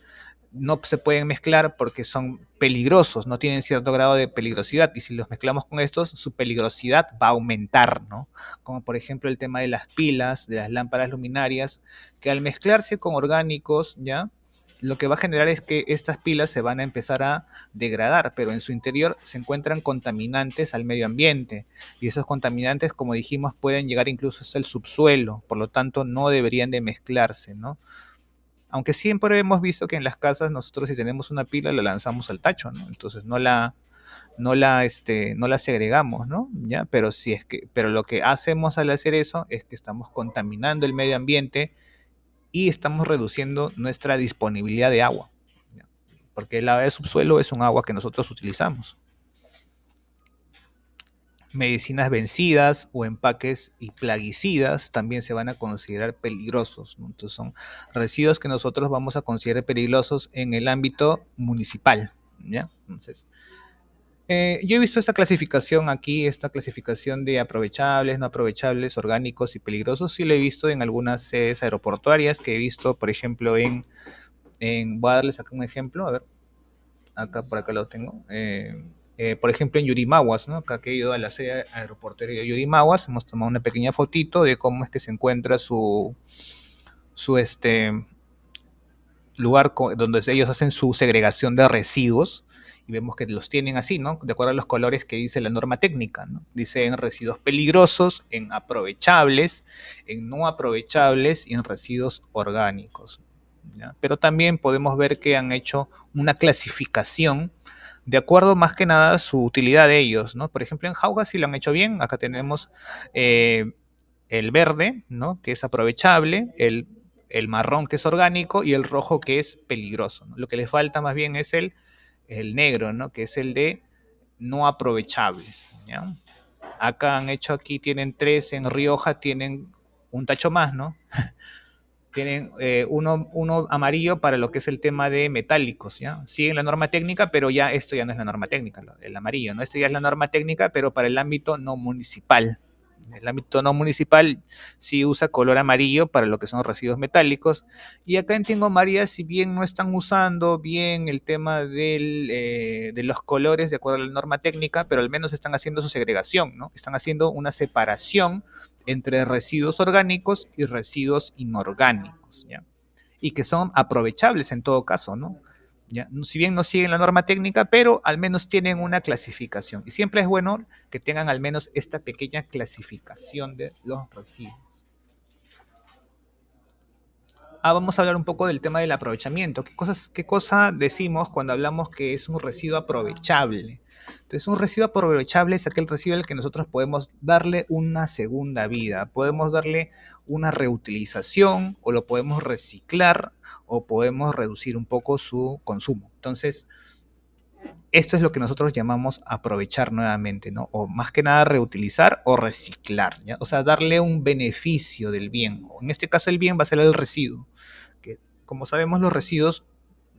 no se pueden mezclar porque son peligrosos, no tienen cierto grado de peligrosidad y si los mezclamos con estos, su peligrosidad va a aumentar, ¿no? Como por ejemplo el tema de las pilas, de las lámparas luminarias, que al mezclarse con orgánicos, ¿ya? Lo que va a generar es que estas pilas se van a empezar a degradar, pero en su interior se encuentran contaminantes al medio ambiente y esos contaminantes, como dijimos, pueden llegar incluso hasta el subsuelo, por lo tanto no deberían de mezclarse, ¿no? Aunque siempre hemos visto que en las casas nosotros si tenemos una pila la lanzamos al tacho, ¿no? Entonces no la segregamos, ¿no? ¿Ya? Pero pero lo que hacemos al hacer eso es que estamos contaminando el medio ambiente y estamos reduciendo nuestra disponibilidad de agua, ¿ya? porque el agua de subsuelo es un agua que nosotros utilizamos. Medicinas vencidas o empaques y plaguicidas también se van a considerar peligrosos, ¿no? Entonces son residuos que nosotros vamos a considerar peligrosos en el ámbito municipal, ¿ya? Entonces, yo he visto esta clasificación aquí, esta clasificación de aprovechables, no aprovechables, orgánicos y peligrosos. Sí lo he visto en algunas sedes aeroportuarias que he visto, por ejemplo, voy a darles acá un ejemplo, a ver, acá por acá lo tengo. Por ejemplo, en Yurimaguas, ¿no? Acá que he ido a la sede aeroportuaria de Yurimaguas, hemos tomado una pequeña fotito de cómo es que se encuentra su lugar donde ellos hacen su segregación de residuos y vemos que los tienen así, ¿no? De acuerdo a los colores que dice la norma técnica, ¿no? Dice en residuos peligrosos, en aprovechables, en no aprovechables y en residuos orgánicos, ¿ya? Pero también podemos ver que han hecho una clasificación de acuerdo más que nada a su utilidad de ellos, ¿no? Por ejemplo, en Jauja sí lo han hecho bien. Acá tenemos eh, el verde, ¿no? Que es aprovechable, el marrón que es orgánico y el rojo que es peligroso, ¿no? Lo que les falta más bien es el negro, ¿no? Que es el de no aprovechables, ¿ya? Acá han hecho, aquí tienen tres, en Rioja tienen un tacho más, ¿no? Tienen uno amarillo para lo que es el tema de metálicos, ¿ya? Siguen la norma técnica, pero ya esto ya no es la norma técnica, el amarillo, ¿no? Esto ya es la norma técnica, pero para el ámbito no municipal. El ámbito no municipal sí usa color amarillo para lo que son residuos metálicos. Y acá en Tingo María, si bien no están usando bien el tema de los colores de acuerdo a la norma técnica, pero al menos están haciendo su segregación, ¿no? Están haciendo una separación entre residuos orgánicos y residuos inorgánicos, ¿ya? Y que son aprovechables en todo caso, ¿no? ¿Ya? Si bien no siguen la norma técnica, pero al menos tienen una clasificación. Y siempre es bueno que tengan al menos esta pequeña clasificación de los residuos. Vamos a hablar un poco del tema del aprovechamiento. ¿Qué cosa decimos cuando hablamos que es un residuo aprovechable? Entonces, un residuo aprovechable es aquel residuo al que nosotros podemos darle una segunda vida, podemos darle una reutilización o lo podemos reciclar o podemos reducir un poco su consumo. Entonces, esto es lo que nosotros llamamos aprovechar nuevamente, ¿no? O más que nada reutilizar o reciclar, ¿ya? O sea, darle un beneficio del bien. En este caso el bien va a ser el residuo, que como sabemos los residuos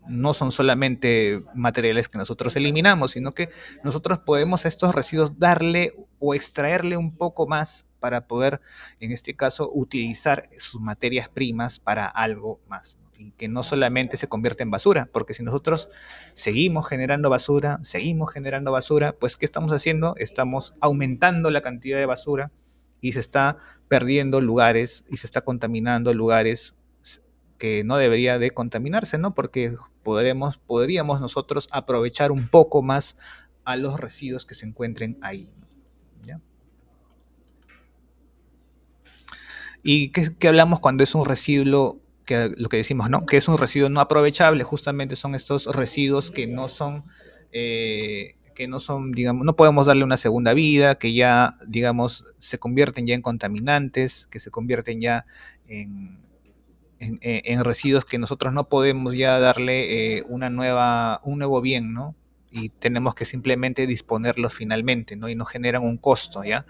no son solamente materiales que nosotros eliminamos, sino que nosotros podemos a estos residuos darle o extraerle un poco más para poder, en este caso, utilizar sus materias primas para algo más, ¿no? Y que no solamente se convierte en basura, porque si nosotros seguimos generando basura, pues ¿qué estamos haciendo? Estamos aumentando la cantidad de basura y se está perdiendo lugares y se está contaminando lugares que no debería de contaminarse, ¿no? Porque podríamos nosotros aprovechar un poco más a los residuos que se encuentren ahí, ¿ya? ¿Y qué hablamos cuando es un residuo, que lo que decimos, ¿no? Que es un residuo no aprovechable? Justamente son estos residuos que no son, digamos, no podemos darle una segunda vida, que ya, digamos, se convierten ya en contaminantes, que se convierten ya en, en residuos que nosotros no podemos ya darle un nuevo bien, ¿no? Y tenemos que simplemente disponerlos finalmente, ¿no? Y no generan un costo, ¿ya?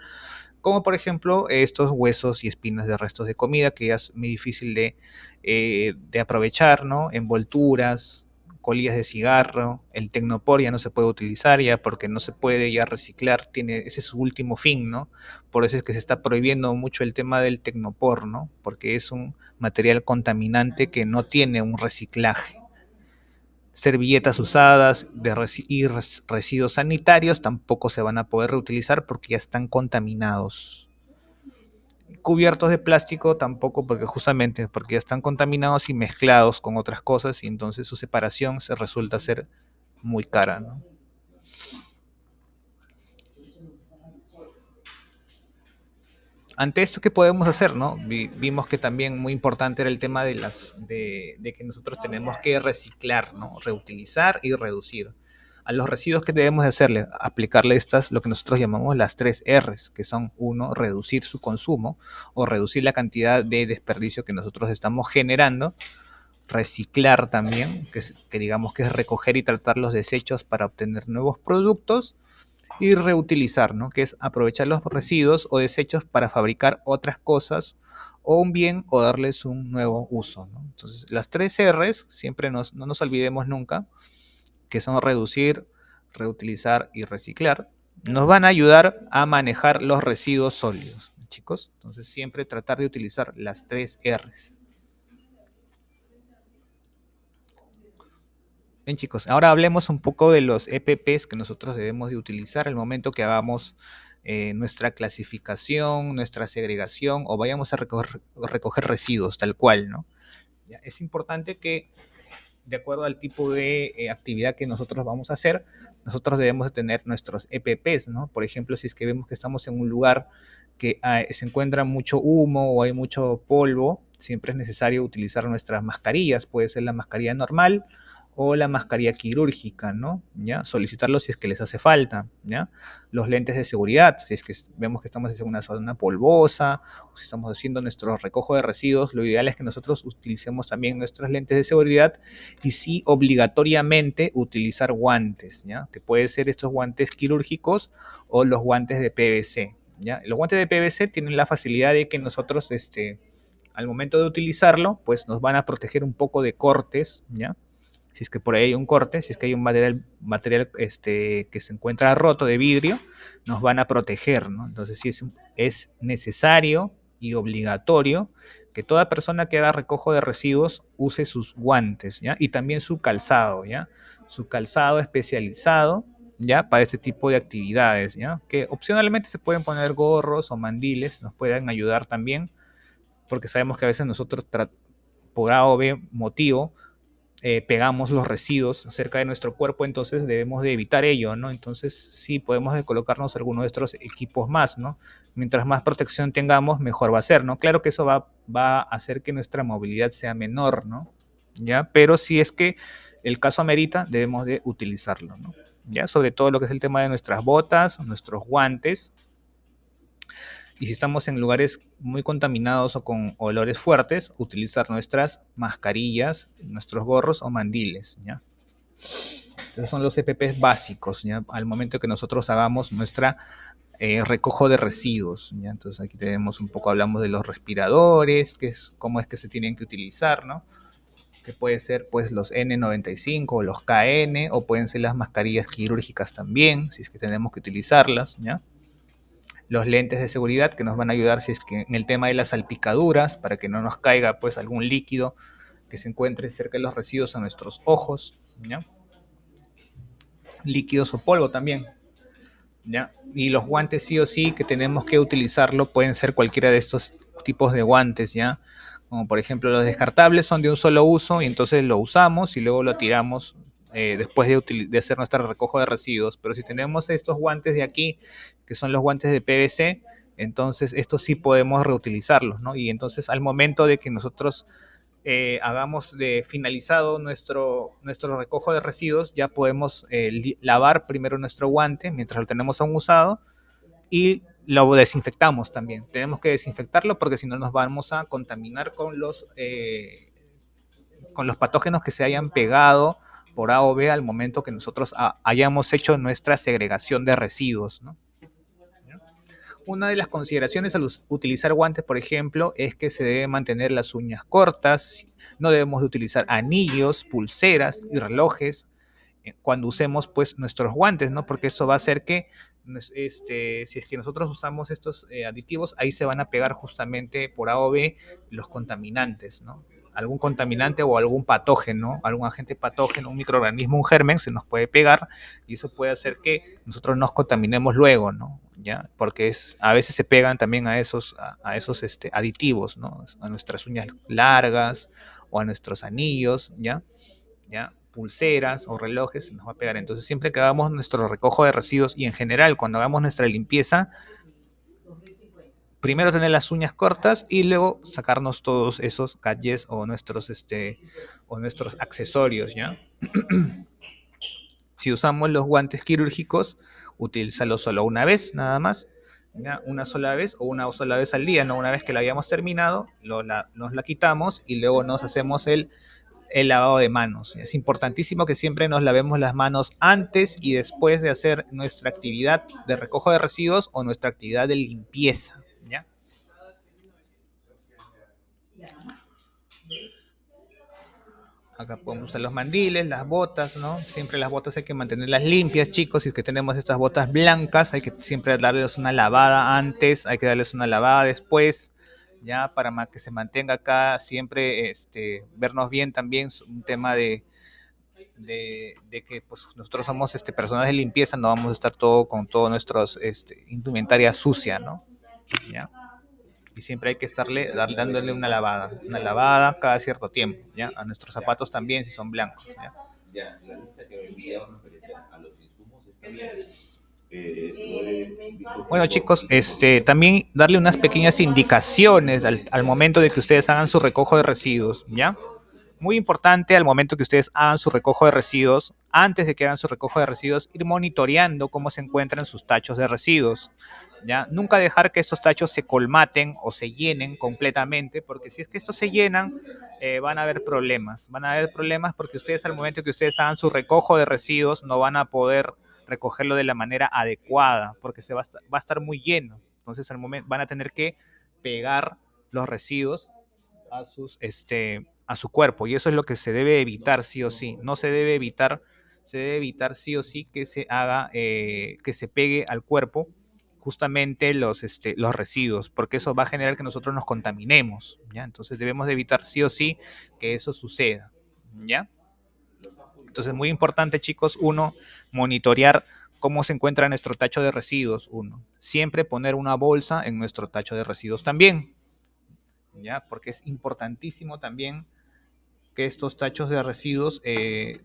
Como por ejemplo estos huesos y espinas de restos de comida, que ya es muy difícil de aprovechar, ¿no? Envolturas, colillas de cigarro, el tecnopor ya no se puede utilizar ya porque no se puede ya reciclar, ese es su último fin, ¿no? Por eso es que se está prohibiendo mucho el tema del tecnopor, ¿no? Porque es un material contaminante que no tiene un reciclaje. Servilletas usadas y residuos sanitarios tampoco se van a poder reutilizar porque ya están contaminados. Cubiertos de plástico tampoco, porque justamente porque ya están contaminados y mezclados con otras cosas y entonces su separación se resulta ser muy cara, ¿no? Ante esto, ¿qué podemos hacer, no? Vimos que también muy importante era el tema de que nosotros tenemos que reciclar, ¿no? Reutilizar y reducir. A los residuos que debemos de hacerle, aplicarle lo que nosotros llamamos las 3 Rs, que son uno, reducir su consumo o reducir la cantidad de desperdicio que nosotros estamos generando. reciclar también, que digamos que es recoger y tratar los desechos para obtener nuevos productos, y reutilizar, ¿no? Que es aprovechar los residuos o desechos para fabricar otras cosas o un bien o darles un nuevo uso, ¿no? Entonces, las tres R's, siempre no nos olvidemos nunca, que son reducir, reutilizar y reciclar, nos van a ayudar a manejar los residuos sólidos, chicos. Entonces, siempre tratar de utilizar las tres R's. Bien, chicos, ahora hablemos un poco de los EPPs que nosotros debemos de utilizar al momento que hagamos nuestra clasificación, nuestra segregación o vayamos a recoger residuos, tal cual, ¿no? Ya, es importante que, de acuerdo al tipo de actividad que nosotros vamos a hacer, nosotros debemos de tener nuestros EPPs, ¿no? Por ejemplo, si es que vemos que estamos en un lugar que se encuentra mucho humo o hay mucho polvo, siempre es necesario utilizar nuestras mascarillas. Puede ser la mascarilla normal o la mascarilla quirúrgica, ¿no? ¿Ya? Solicitarlo si es que les hace falta, ¿ya? Los lentes de seguridad, si es que vemos que estamos en una zona polvosa o si estamos haciendo nuestro recojo de residuos, lo ideal es que nosotros utilicemos también nuestros lentes de seguridad y sí obligatoriamente utilizar guantes, ¿ya? Que pueden ser estos guantes quirúrgicos o los guantes de PVC, ¿ya? Los guantes de PVC tienen la facilidad de que nosotros, al momento de utilizarlo, pues nos van a proteger un poco de cortes, ¿ya? Si es que por ahí hay un corte, si es que hay un material que se encuentra roto de vidrio, nos van a proteger, ¿no? Entonces sí es necesario y obligatorio que toda persona que haga recojo de residuos use sus guantes, ¿ya? Y también su calzado, ¿ya? Su calzado especializado, ¿ya? Para este tipo de actividades, ¿ya? Que opcionalmente se pueden poner gorros o mandiles, nos pueden ayudar también, porque sabemos que a veces nosotros, por A o B motivo, pegamos los residuos cerca de nuestro cuerpo, entonces debemos de evitar ello, ¿no? Entonces sí podemos de colocarnos algunos de estos equipos más, ¿no? Mientras más protección tengamos, mejor va a ser, ¿no? Claro que eso va a hacer que nuestra movilidad sea menor, ¿no? ¿Ya? Pero si es que el caso amerita, debemos de utilizarlo, ¿no? ¿Ya? Sobre todo lo que es el tema de nuestras botas, nuestros guantes, y si estamos en lugares muy contaminados o con olores fuertes, utilizar nuestras mascarillas, nuestros gorros o mandiles, ¿ya? Esos son los EPPs básicos, ¿ya? Al momento que nosotros hagamos nuestra recojo de residuos, ¿ya? Entonces aquí tenemos un poco, hablamos de los respiradores, cómo es que se tienen que utilizar, ¿no? Que puede ser pues los N95 o los KN, o pueden ser las mascarillas quirúrgicas también, si es que tenemos que utilizarlas, ¿ya? Los lentes de seguridad que nos van a ayudar si es que en el tema de las salpicaduras, para que no nos caiga pues algún líquido que se encuentre cerca de los residuos a nuestros ojos, ¿ya? Líquidos o polvo también, ¿ya? Y los guantes sí o sí que tenemos que utilizarlo pueden ser cualquiera de estos tipos de guantes, ¿ya? Como por ejemplo los descartables son de un solo uso y entonces lo usamos y luego lo tiramos después de hacer nuestro recojo de residuos. Pero si tenemos estos guantes de aquí, que son los guantes de PVC, entonces estos sí podemos reutilizarlos, ¿no? Y entonces al momento de que nosotros hagamos de finalizado nuestro recojo de residuos, ya podemos lavar primero nuestro guante mientras lo tenemos aún usado y lo desinfectamos también. Tenemos que desinfectarlo porque si no nos vamos a contaminar con los patógenos que se hayan pegado por A o B al momento que nosotros hayamos hecho nuestra segregación de residuos, ¿no? Una de las consideraciones al utilizar guantes, por ejemplo, es que se debe mantener las uñas cortas, no debemos de utilizar anillos, pulseras y relojes cuando usemos pues nuestros guantes, ¿no? Porque eso va a hacer que si es que nosotros usamos estos aditivos, ahí se van a pegar justamente por A o B los contaminantes, ¿no? Algún contaminante o algún patógeno, algún agente patógeno, un microorganismo, un germen, se nos puede pegar y eso puede hacer que nosotros nos contaminemos luego, ¿no? ¿Ya? Porque a veces se pegan también a esos aditivos, ¿no? A nuestras uñas largas o a nuestros anillos, ¿ya? ¿Ya? Pulseras o relojes, se nos va a pegar. Entonces, siempre que hagamos nuestro recojo de residuos y en general cuando hagamos nuestra limpieza, primero tener las uñas cortas y luego sacarnos todos esos gadgets o nuestros accesorios, ¿ya? Si usamos los guantes quirúrgicos, utilízalos solo una vez, nada más, ¿ya? Una sola vez o una sola vez al día, ¿no? Una vez que la hayamos terminado, nos la quitamos y luego nos hacemos el lavado de manos. Es importantísimo que siempre nos lavemos las manos antes y después de hacer nuestra actividad de recojo de residuos o nuestra actividad de limpieza, ¿ya? Acá podemos usar los mandiles, las botas, ¿no? Siempre las botas hay que mantenerlas limpias, chicos. Si es que tenemos estas botas blancas, hay que siempre darles una lavada antes, hay que darles una lavada después, ya, para que se mantenga acá siempre, vernos bien también. Es un tema de que pues, nosotros somos personas de limpieza, no vamos a estar todo con todos nuestros indumentaria sucia, ¿no? ¿Ya? Y siempre hay que dándole una lavada cada cierto tiempo, ¿ya? A nuestros zapatos también si son blancos, ¿ya? Ya, la lista que me enviaron referente a los insumos está bien. Bueno chicos, también darle unas pequeñas indicaciones al momento de que ustedes hagan su recojo de residuos, ¿ya? Muy importante al momento que ustedes hagan su recojo de residuos, antes de que hagan su recojo de residuos, ir monitoreando cómo se encuentran sus tachos de residuos. ¿Ya? Nunca dejar que estos tachos se colmaten o se llenen completamente, porque si es que estos se llenan, van a haber problemas. Van a haber problemas porque ustedes al momento que ustedes hagan su recojo de residuos no van a poder recogerlo de la manera adecuada, porque va a estar muy lleno. Entonces al momento van a tener que pegar los residuos a su cuerpo, y eso es lo que se debe evitar sí o sí. No se debe evitar, se debe evitar sí o sí que se haga, que se pegue al cuerpo justamente los residuos, porque eso va a generar que nosotros nos contaminemos, ¿ya? Entonces debemos de evitar sí o sí que eso suceda, ¿ya? Entonces muy importante, chicos, uno, monitorear cómo se encuentra nuestro tacho de residuos, uno. Siempre poner una bolsa en nuestro tacho de residuos también, ¿ya? Porque es importantísimo también que estos tachos de residuos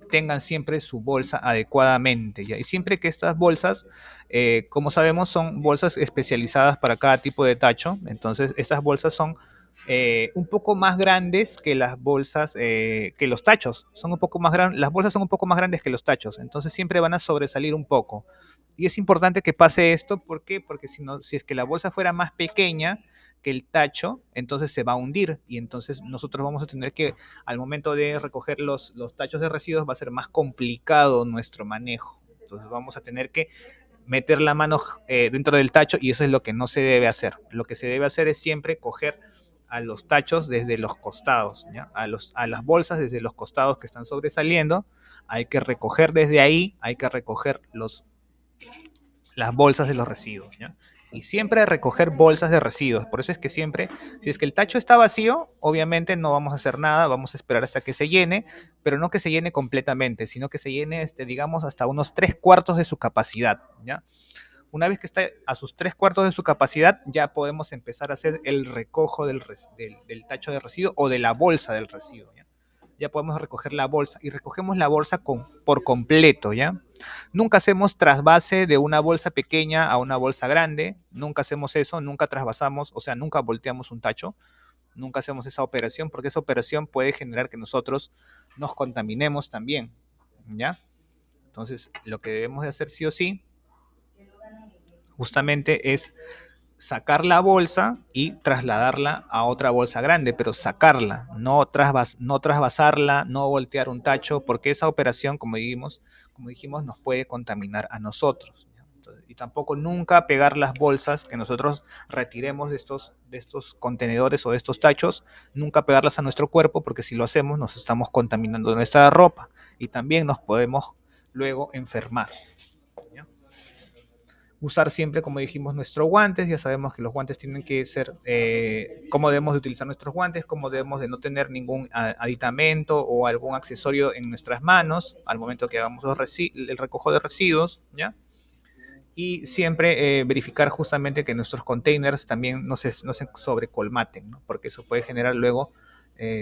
tengan siempre su bolsa adecuadamente, ¿ya? Y siempre que estas bolsas, como sabemos, son bolsas especializadas para cada tipo de tacho. Entonces estas bolsas son un poco más grandes que las bolsas, que los tachos. Son un poco más grandes, las bolsas son un poco más grandes que los tachos, entonces siempre van a sobresalir un poco. Y es importante que pase esto, ¿por qué? Porque si es que la bolsa fuera más pequeña que el tacho, entonces se va a hundir, y entonces nosotros vamos a tener que, al momento de recoger los tachos de residuos, va a ser más complicado nuestro manejo. Entonces vamos a tener que meter la mano dentro del tacho, y eso es lo que no se debe hacer. Lo que se debe hacer es siempre coger a los tachos desde los costados, ¿ya? A las bolsas desde los costados que están sobresaliendo. Hay que recoger desde ahí, hay que recoger las bolsas de los residuos, ¿ya? Y siempre recoger bolsas de residuos. Por eso es que siempre, si es que el tacho está vacío, obviamente no vamos a hacer nada, vamos a esperar hasta que se llene, pero no que se llene completamente, sino que se llene, digamos, hasta unos 3/4 de su capacidad, ¿ya? Una vez que está a sus 3/4 de su capacidad, ya podemos empezar a hacer el recojo del tacho de residuo o de la bolsa del residuo, ¿ya? Ya podemos recoger la bolsa, y recogemos la bolsa por completo, ¿ya? Nunca hacemos trasvase de una bolsa pequeña a una bolsa grande, nunca hacemos eso, nunca trasvasamos, o sea, nunca volteamos un tacho, nunca hacemos esa operación, porque esa operación puede generar que nosotros nos contaminemos también, ¿ya? Entonces, lo que debemos de hacer sí o sí, justamente es sacar la bolsa y trasladarla a otra bolsa grande, pero sacarla, no trasvasarla, no voltear un tacho, porque esa operación, como dijimos, nos puede contaminar a nosotros. Entonces, y tampoco nunca pegar las bolsas que nosotros retiremos de estos contenedores o de estos tachos, nunca pegarlas a nuestro cuerpo, porque si lo hacemos nos estamos contaminando nuestra ropa y también nos podemos luego enfermar, ¿ya? Usar siempre, como dijimos, nuestros guantes. Ya sabemos que los guantes tienen que ser, cómo debemos de utilizar nuestros guantes, cómo debemos de no tener ningún aditamento o algún accesorio en nuestras manos al momento que hagamos el recojo de residuos, ¿ya? Y siempre verificar justamente que nuestros containers también no se sobrecolmaten, ¿no? Porque eso puede generar luego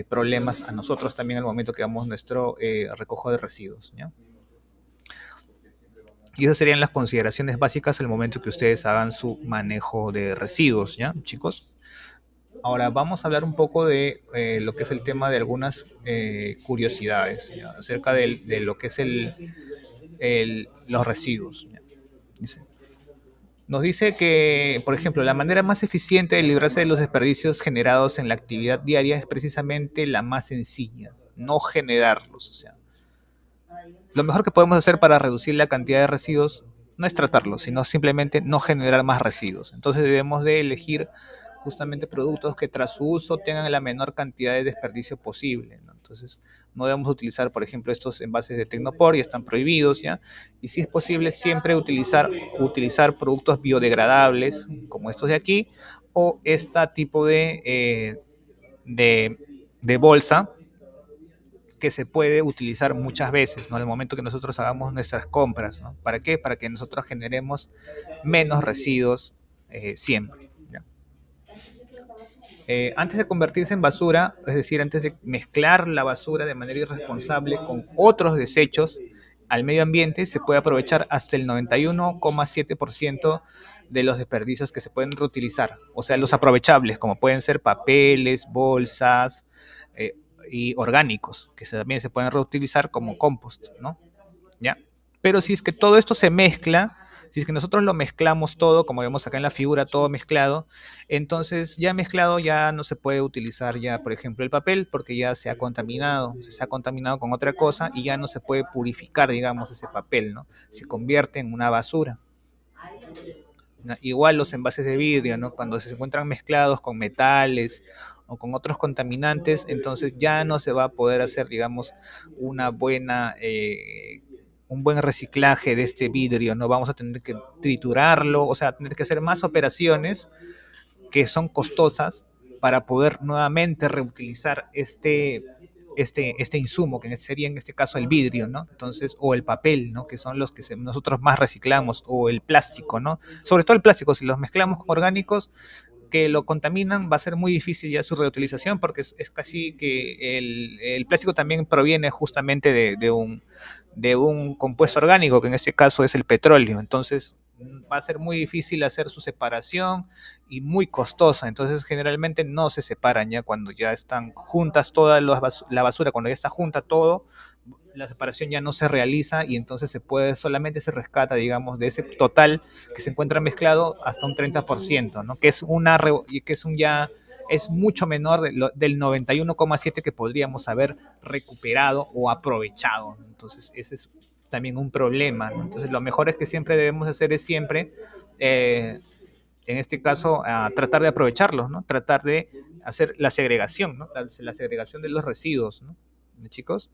problemas a nosotros también al momento que hagamos nuestro recojo de residuos, ¿ya? Y esas serían las consideraciones básicas al momento que ustedes hagan su manejo de residuos, ¿ya, chicos? Ahora vamos a hablar un poco de lo que es el tema de algunas curiosidades, ¿ya? Acerca de lo que es los residuos, ¿ya? Nos dice que, por ejemplo, la manera más eficiente de librarse de los desperdicios generados en la actividad diaria es precisamente la más sencilla, no generarlos. O sea, lo mejor que podemos hacer para reducir la cantidad de residuos no es tratarlos, sino simplemente no generar más residuos. Entonces debemos de elegir justamente productos que tras su uso tengan la menor cantidad de desperdicio posible, ¿no? Entonces no debemos utilizar, por ejemplo, estos envases de Tecnopor, ya están prohibidos, ¿ya? Y si es posible, siempre utilizar productos biodegradables, como estos de aquí, o este tipo de, de bolsa que se puede utilizar muchas veces, ¿no? En el momento que nosotros hagamos nuestras compras, ¿no? ¿Para qué? Para que nosotros generemos menos residuos siempre, ¿ya? Antes de convertirse en basura, es decir, antes de mezclar la basura de manera irresponsable con otros desechos al medio ambiente, se puede aprovechar hasta el 91,7% de los desperdicios que se pueden reutilizar, o sea, los aprovechables, como pueden ser papeles, bolsas eh, y orgánicos, que también se pueden reutilizar como compost, ¿no? ¿Ya? Pero si es que todo esto se mezcla, si es que nosotros lo mezclamos todo, como vemos acá en la figura, todo mezclado, entonces ya mezclado ya no se puede utilizar ya, por ejemplo, el papel porque ya se ha contaminado con otra cosa y ya no se puede purificar, digamos, ese papel, ¿no? Se convierte en una basura. ¿No? Igual los envases de vidrio, ¿no? Cuando se encuentran mezclados con metales o con otros contaminantes, entonces ya no se va a poder hacer, digamos, una buena, un buen reciclaje de este vidrio, ¿no? Vamos a tener que triturarlo, o sea, tener que hacer más operaciones que son costosas para poder nuevamente reutilizar este insumo, que sería en este caso el vidrio, ¿no? Entonces, o el papel, ¿no? Que son los que nosotros más reciclamos, o el plástico, ¿no? Sobre todo el plástico, si los mezclamos con orgánicos que lo contaminan, va a ser muy difícil ya su reutilización, porque es casi que el plástico también proviene justamente de un compuesto orgánico, que en este caso es el petróleo. Entonces, va a ser muy difícil hacer su separación y muy costosa. Entonces, generalmente no se separan ya cuando ya están juntas toda la basura, cuando ya está junta todo, la separación ya no se realiza y entonces solamente se rescata, digamos, de ese total que se encuentra mezclado hasta un 30%, ¿no? Que es un ya es mucho menor del 91,7 que podríamos haber recuperado o aprovechado. Entonces, ese es también un problema, ¿no? Entonces, lo mejor es que siempre debemos hacer es siempre, eh, en este caso, tratar de aprovecharlos, ¿no? Tratar de hacer la segregación, ¿no? La segregación de los residuos, ¿no? ¿De chicos?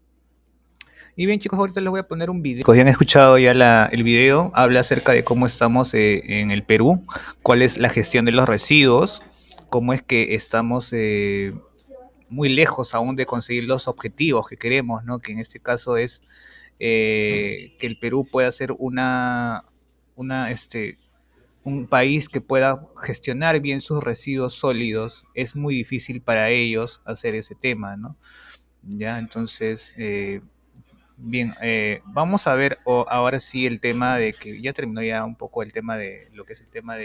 Y bien, chicos, ahorita les voy a poner un video. Pues ya han escuchado ya el video, habla acerca de cómo estamos en el Perú, cuál es la gestión de los residuos, cómo es que estamos muy lejos aún de conseguir los objetivos que queremos, ¿no? Que en este caso es que el Perú pueda ser un país que pueda gestionar bien sus residuos sólidos. Es muy difícil para ellos hacer ese tema, ¿no? Ya, entonces, bien, vamos a ver ahora sí el tema de que ya terminó ya un poco el tema de lo que es el tema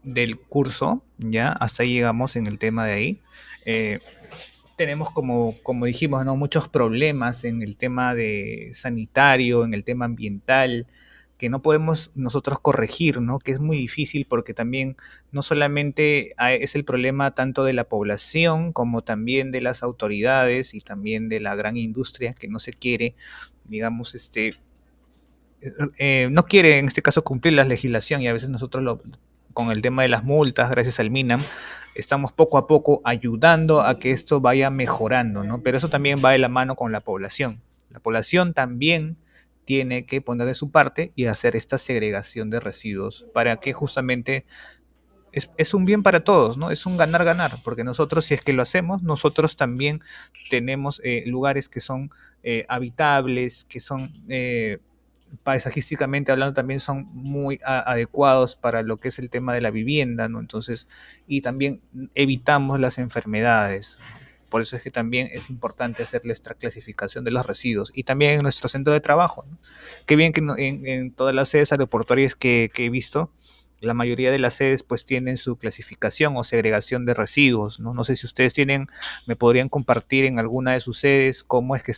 del curso, ya, hasta ahí llegamos en el tema de ahí. Eh, tenemos como dijimos, ¿no? Muchos problemas en el tema de sanitario, en el tema ambiental, que no podemos nosotros corregir, ¿no? Que es muy difícil porque también no solamente es el problema tanto de la población como también de las autoridades y también de la gran industria que no se quiere, digamos, no quiere en este caso cumplir la legislación y a veces nosotros con el tema de las multas, gracias al MINAM, estamos poco a poco ayudando a que esto vaya mejorando, ¿no? Pero eso también va de la mano con la población. La población también tiene que poner de su parte y hacer esta segregación de residuos para que justamente es un bien para todos, ¿no? Es un ganar-ganar, porque nosotros si es que lo hacemos, nosotros también tenemos lugares que son habitables, que son paisajísticamente hablando también son muy adecuados para lo que es el tema de la vivienda, ¿no? Entonces, y también evitamos las enfermedades. Por eso es que también es importante hacer esta clasificación de los residuos y también en nuestro centro de trabajo, ¿no? Qué bien que en todas las sedes aeroportuarias que he visto, la mayoría de las sedes pues tienen su clasificación o segregación de residuos, ¿no? No sé si ustedes me podrían compartir en alguna de sus sedes cómo es que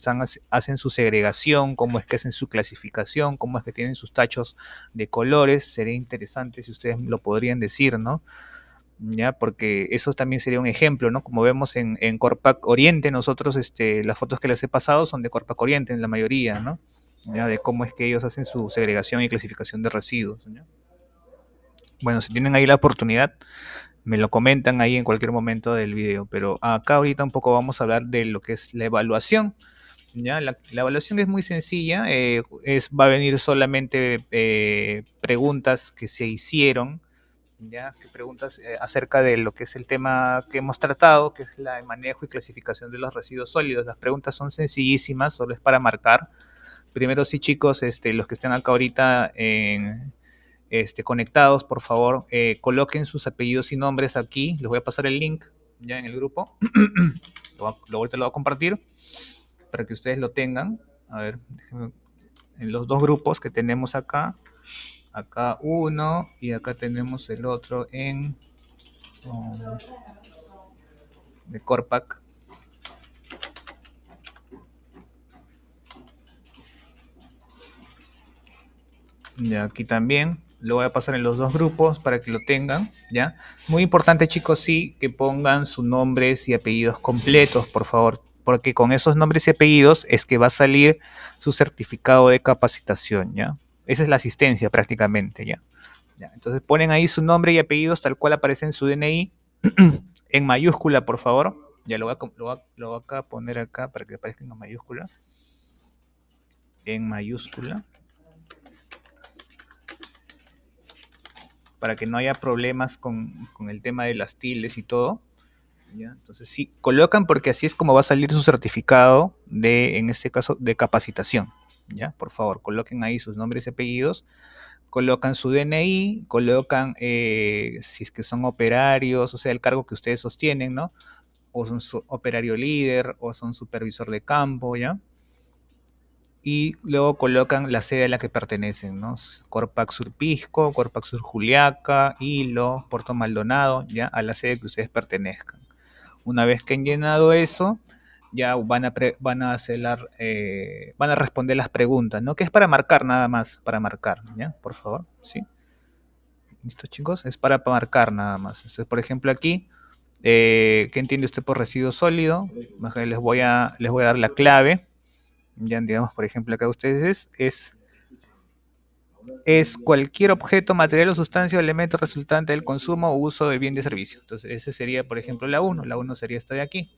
hacen su segregación, cómo es que hacen su clasificación, cómo es que tienen sus tachos de colores. Sería interesante si ustedes lo podrían decir, ¿no? ya, porque eso también sería un ejemplo, ¿no? Como vemos en Corpac Oriente, nosotros, las fotos que les he pasado son de Corpac Oriente en la mayoría, ¿no? Ya, de cómo es que ellos hacen su segregación y clasificación de residuos, ¿no? Bueno, si tienen ahí la oportunidad, me lo comentan ahí en cualquier momento del video, pero acá ahorita un poco vamos a hablar de lo que es la evaluación. ¿Ya? La evaluación es muy sencilla, va a venir solamente preguntas que se hicieron, ¿ya? Que preguntas acerca de lo que es el tema que hemos tratado, que es el manejo y clasificación de los residuos sólidos. Las preguntas son sencillísimas, solo es para marcar. Primero sí, chicos, los que estén acá ahorita conectados, por favor, coloquen sus apellidos y nombres aquí. Les voy a pasar el link ya en el grupo. Ahorita lo voy a compartir para que ustedes lo tengan. A ver, déjenme, en los dos grupos que tenemos acá. Acá uno y acá tenemos el otro um, de Corpac. Y aquí también. Lo voy a pasar en los dos grupos para que lo tengan, ¿ya? Muy importante, chicos, sí, que pongan sus nombres y apellidos completos, por favor, porque con esos nombres y apellidos es que va a salir su certificado de capacitación, ¿ya? Esa es la asistencia prácticamente, ¿ya? Ya, entonces ponen ahí su nombre y apellidos tal cual aparece en su DNI, en mayúscula, por favor. Ya lo voy a poner acá para que aparezca en mayúscula. En mayúscula. Para que no haya problemas con el tema de las tildes y todo. ¿Ya? Entonces sí, colocan porque así es como va a salir su certificado de, en este caso, de capacitación. ¿Ya? Por favor, coloquen ahí sus nombres y apellidos, colocan su DNI, colocan si es que son operarios, o sea, el cargo que ustedes sostienen, ¿no? O son su operario líder, o son supervisor de campo, ¿ya? Y luego colocan la sede a la que pertenecen, ¿no? Corpac Sur Pisco, Corpac Sur Juliaca, Hilo, Puerto Maldonado, ¿ya? A la sede que ustedes pertenezcan. Una vez que han llenado eso, ya van a hacer van a responder las preguntas, ¿no? Que es para marcar nada más, para marcar, ¿ya? Por favor, ¿sí? ¿Listo, chicos? Es para marcar nada más. Entonces, por ejemplo, aquí, ¿qué entiende usted por residuo sólido? Les voy a dar la clave. Ya digamos, por ejemplo, acá ustedes es cualquier objeto, material o sustancia o elemento resultante del consumo o uso del bien de servicio. Entonces, ese sería, por ejemplo, la uno. La uno sería esta de aquí.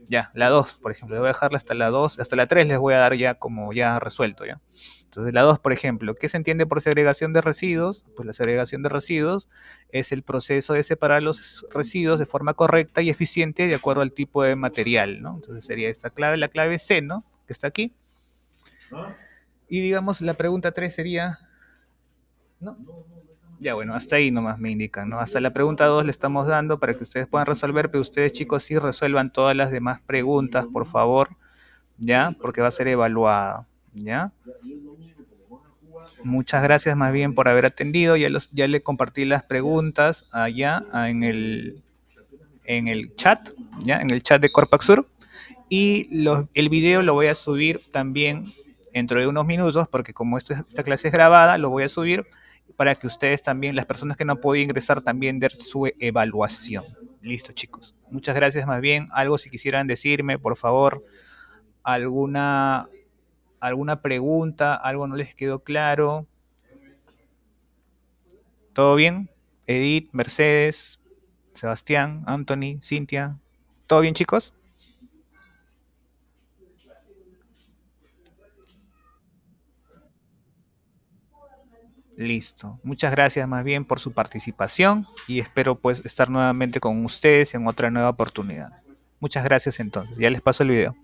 Ya, la 2, por ejemplo, le voy a dejarla hasta la 2, hasta la 3 les voy a dar ya como ya resuelto, ¿ya? Entonces, la 2, por ejemplo, ¿qué se entiende por segregación de residuos? Pues la segregación de residuos es el proceso de separar los residuos de forma correcta y eficiente de acuerdo al tipo de material, ¿no? Entonces sería esta clave, la clave C, ¿no? Que está aquí. Y digamos, la pregunta 3 sería, ¿no? Ya bueno, hasta ahí nomás me indican, ¿no? Hasta la pregunta 2 le estamos dando para que ustedes puedan resolver, pero ustedes chicos sí resuelvan todas las demás preguntas, por favor, ¿ya? Porque va a ser evaluada, ¿ya? Muchas gracias más bien por haber atendido, ya le compartí las preguntas allá en el chat, ¿ya? En el chat de Corpaxur. Y el video lo voy a subir también dentro de unos minutos, porque como esta clase es grabada, lo voy a subir para que ustedes también, las personas que no han podido ingresar, también den su evaluación. Listo, chicos. Muchas gracias más bien. Algo si quisieran decirme, por favor, alguna, alguna pregunta, algo no les quedó claro. ¿Todo bien? Edith, Mercedes, Sebastián, Anthony, Cintia. ¿Todo bien, chicos? Listo. Muchas gracias más bien por su participación y espero pues estar nuevamente con ustedes en otra nueva oportunidad. Muchas gracias entonces. Ya les paso el video.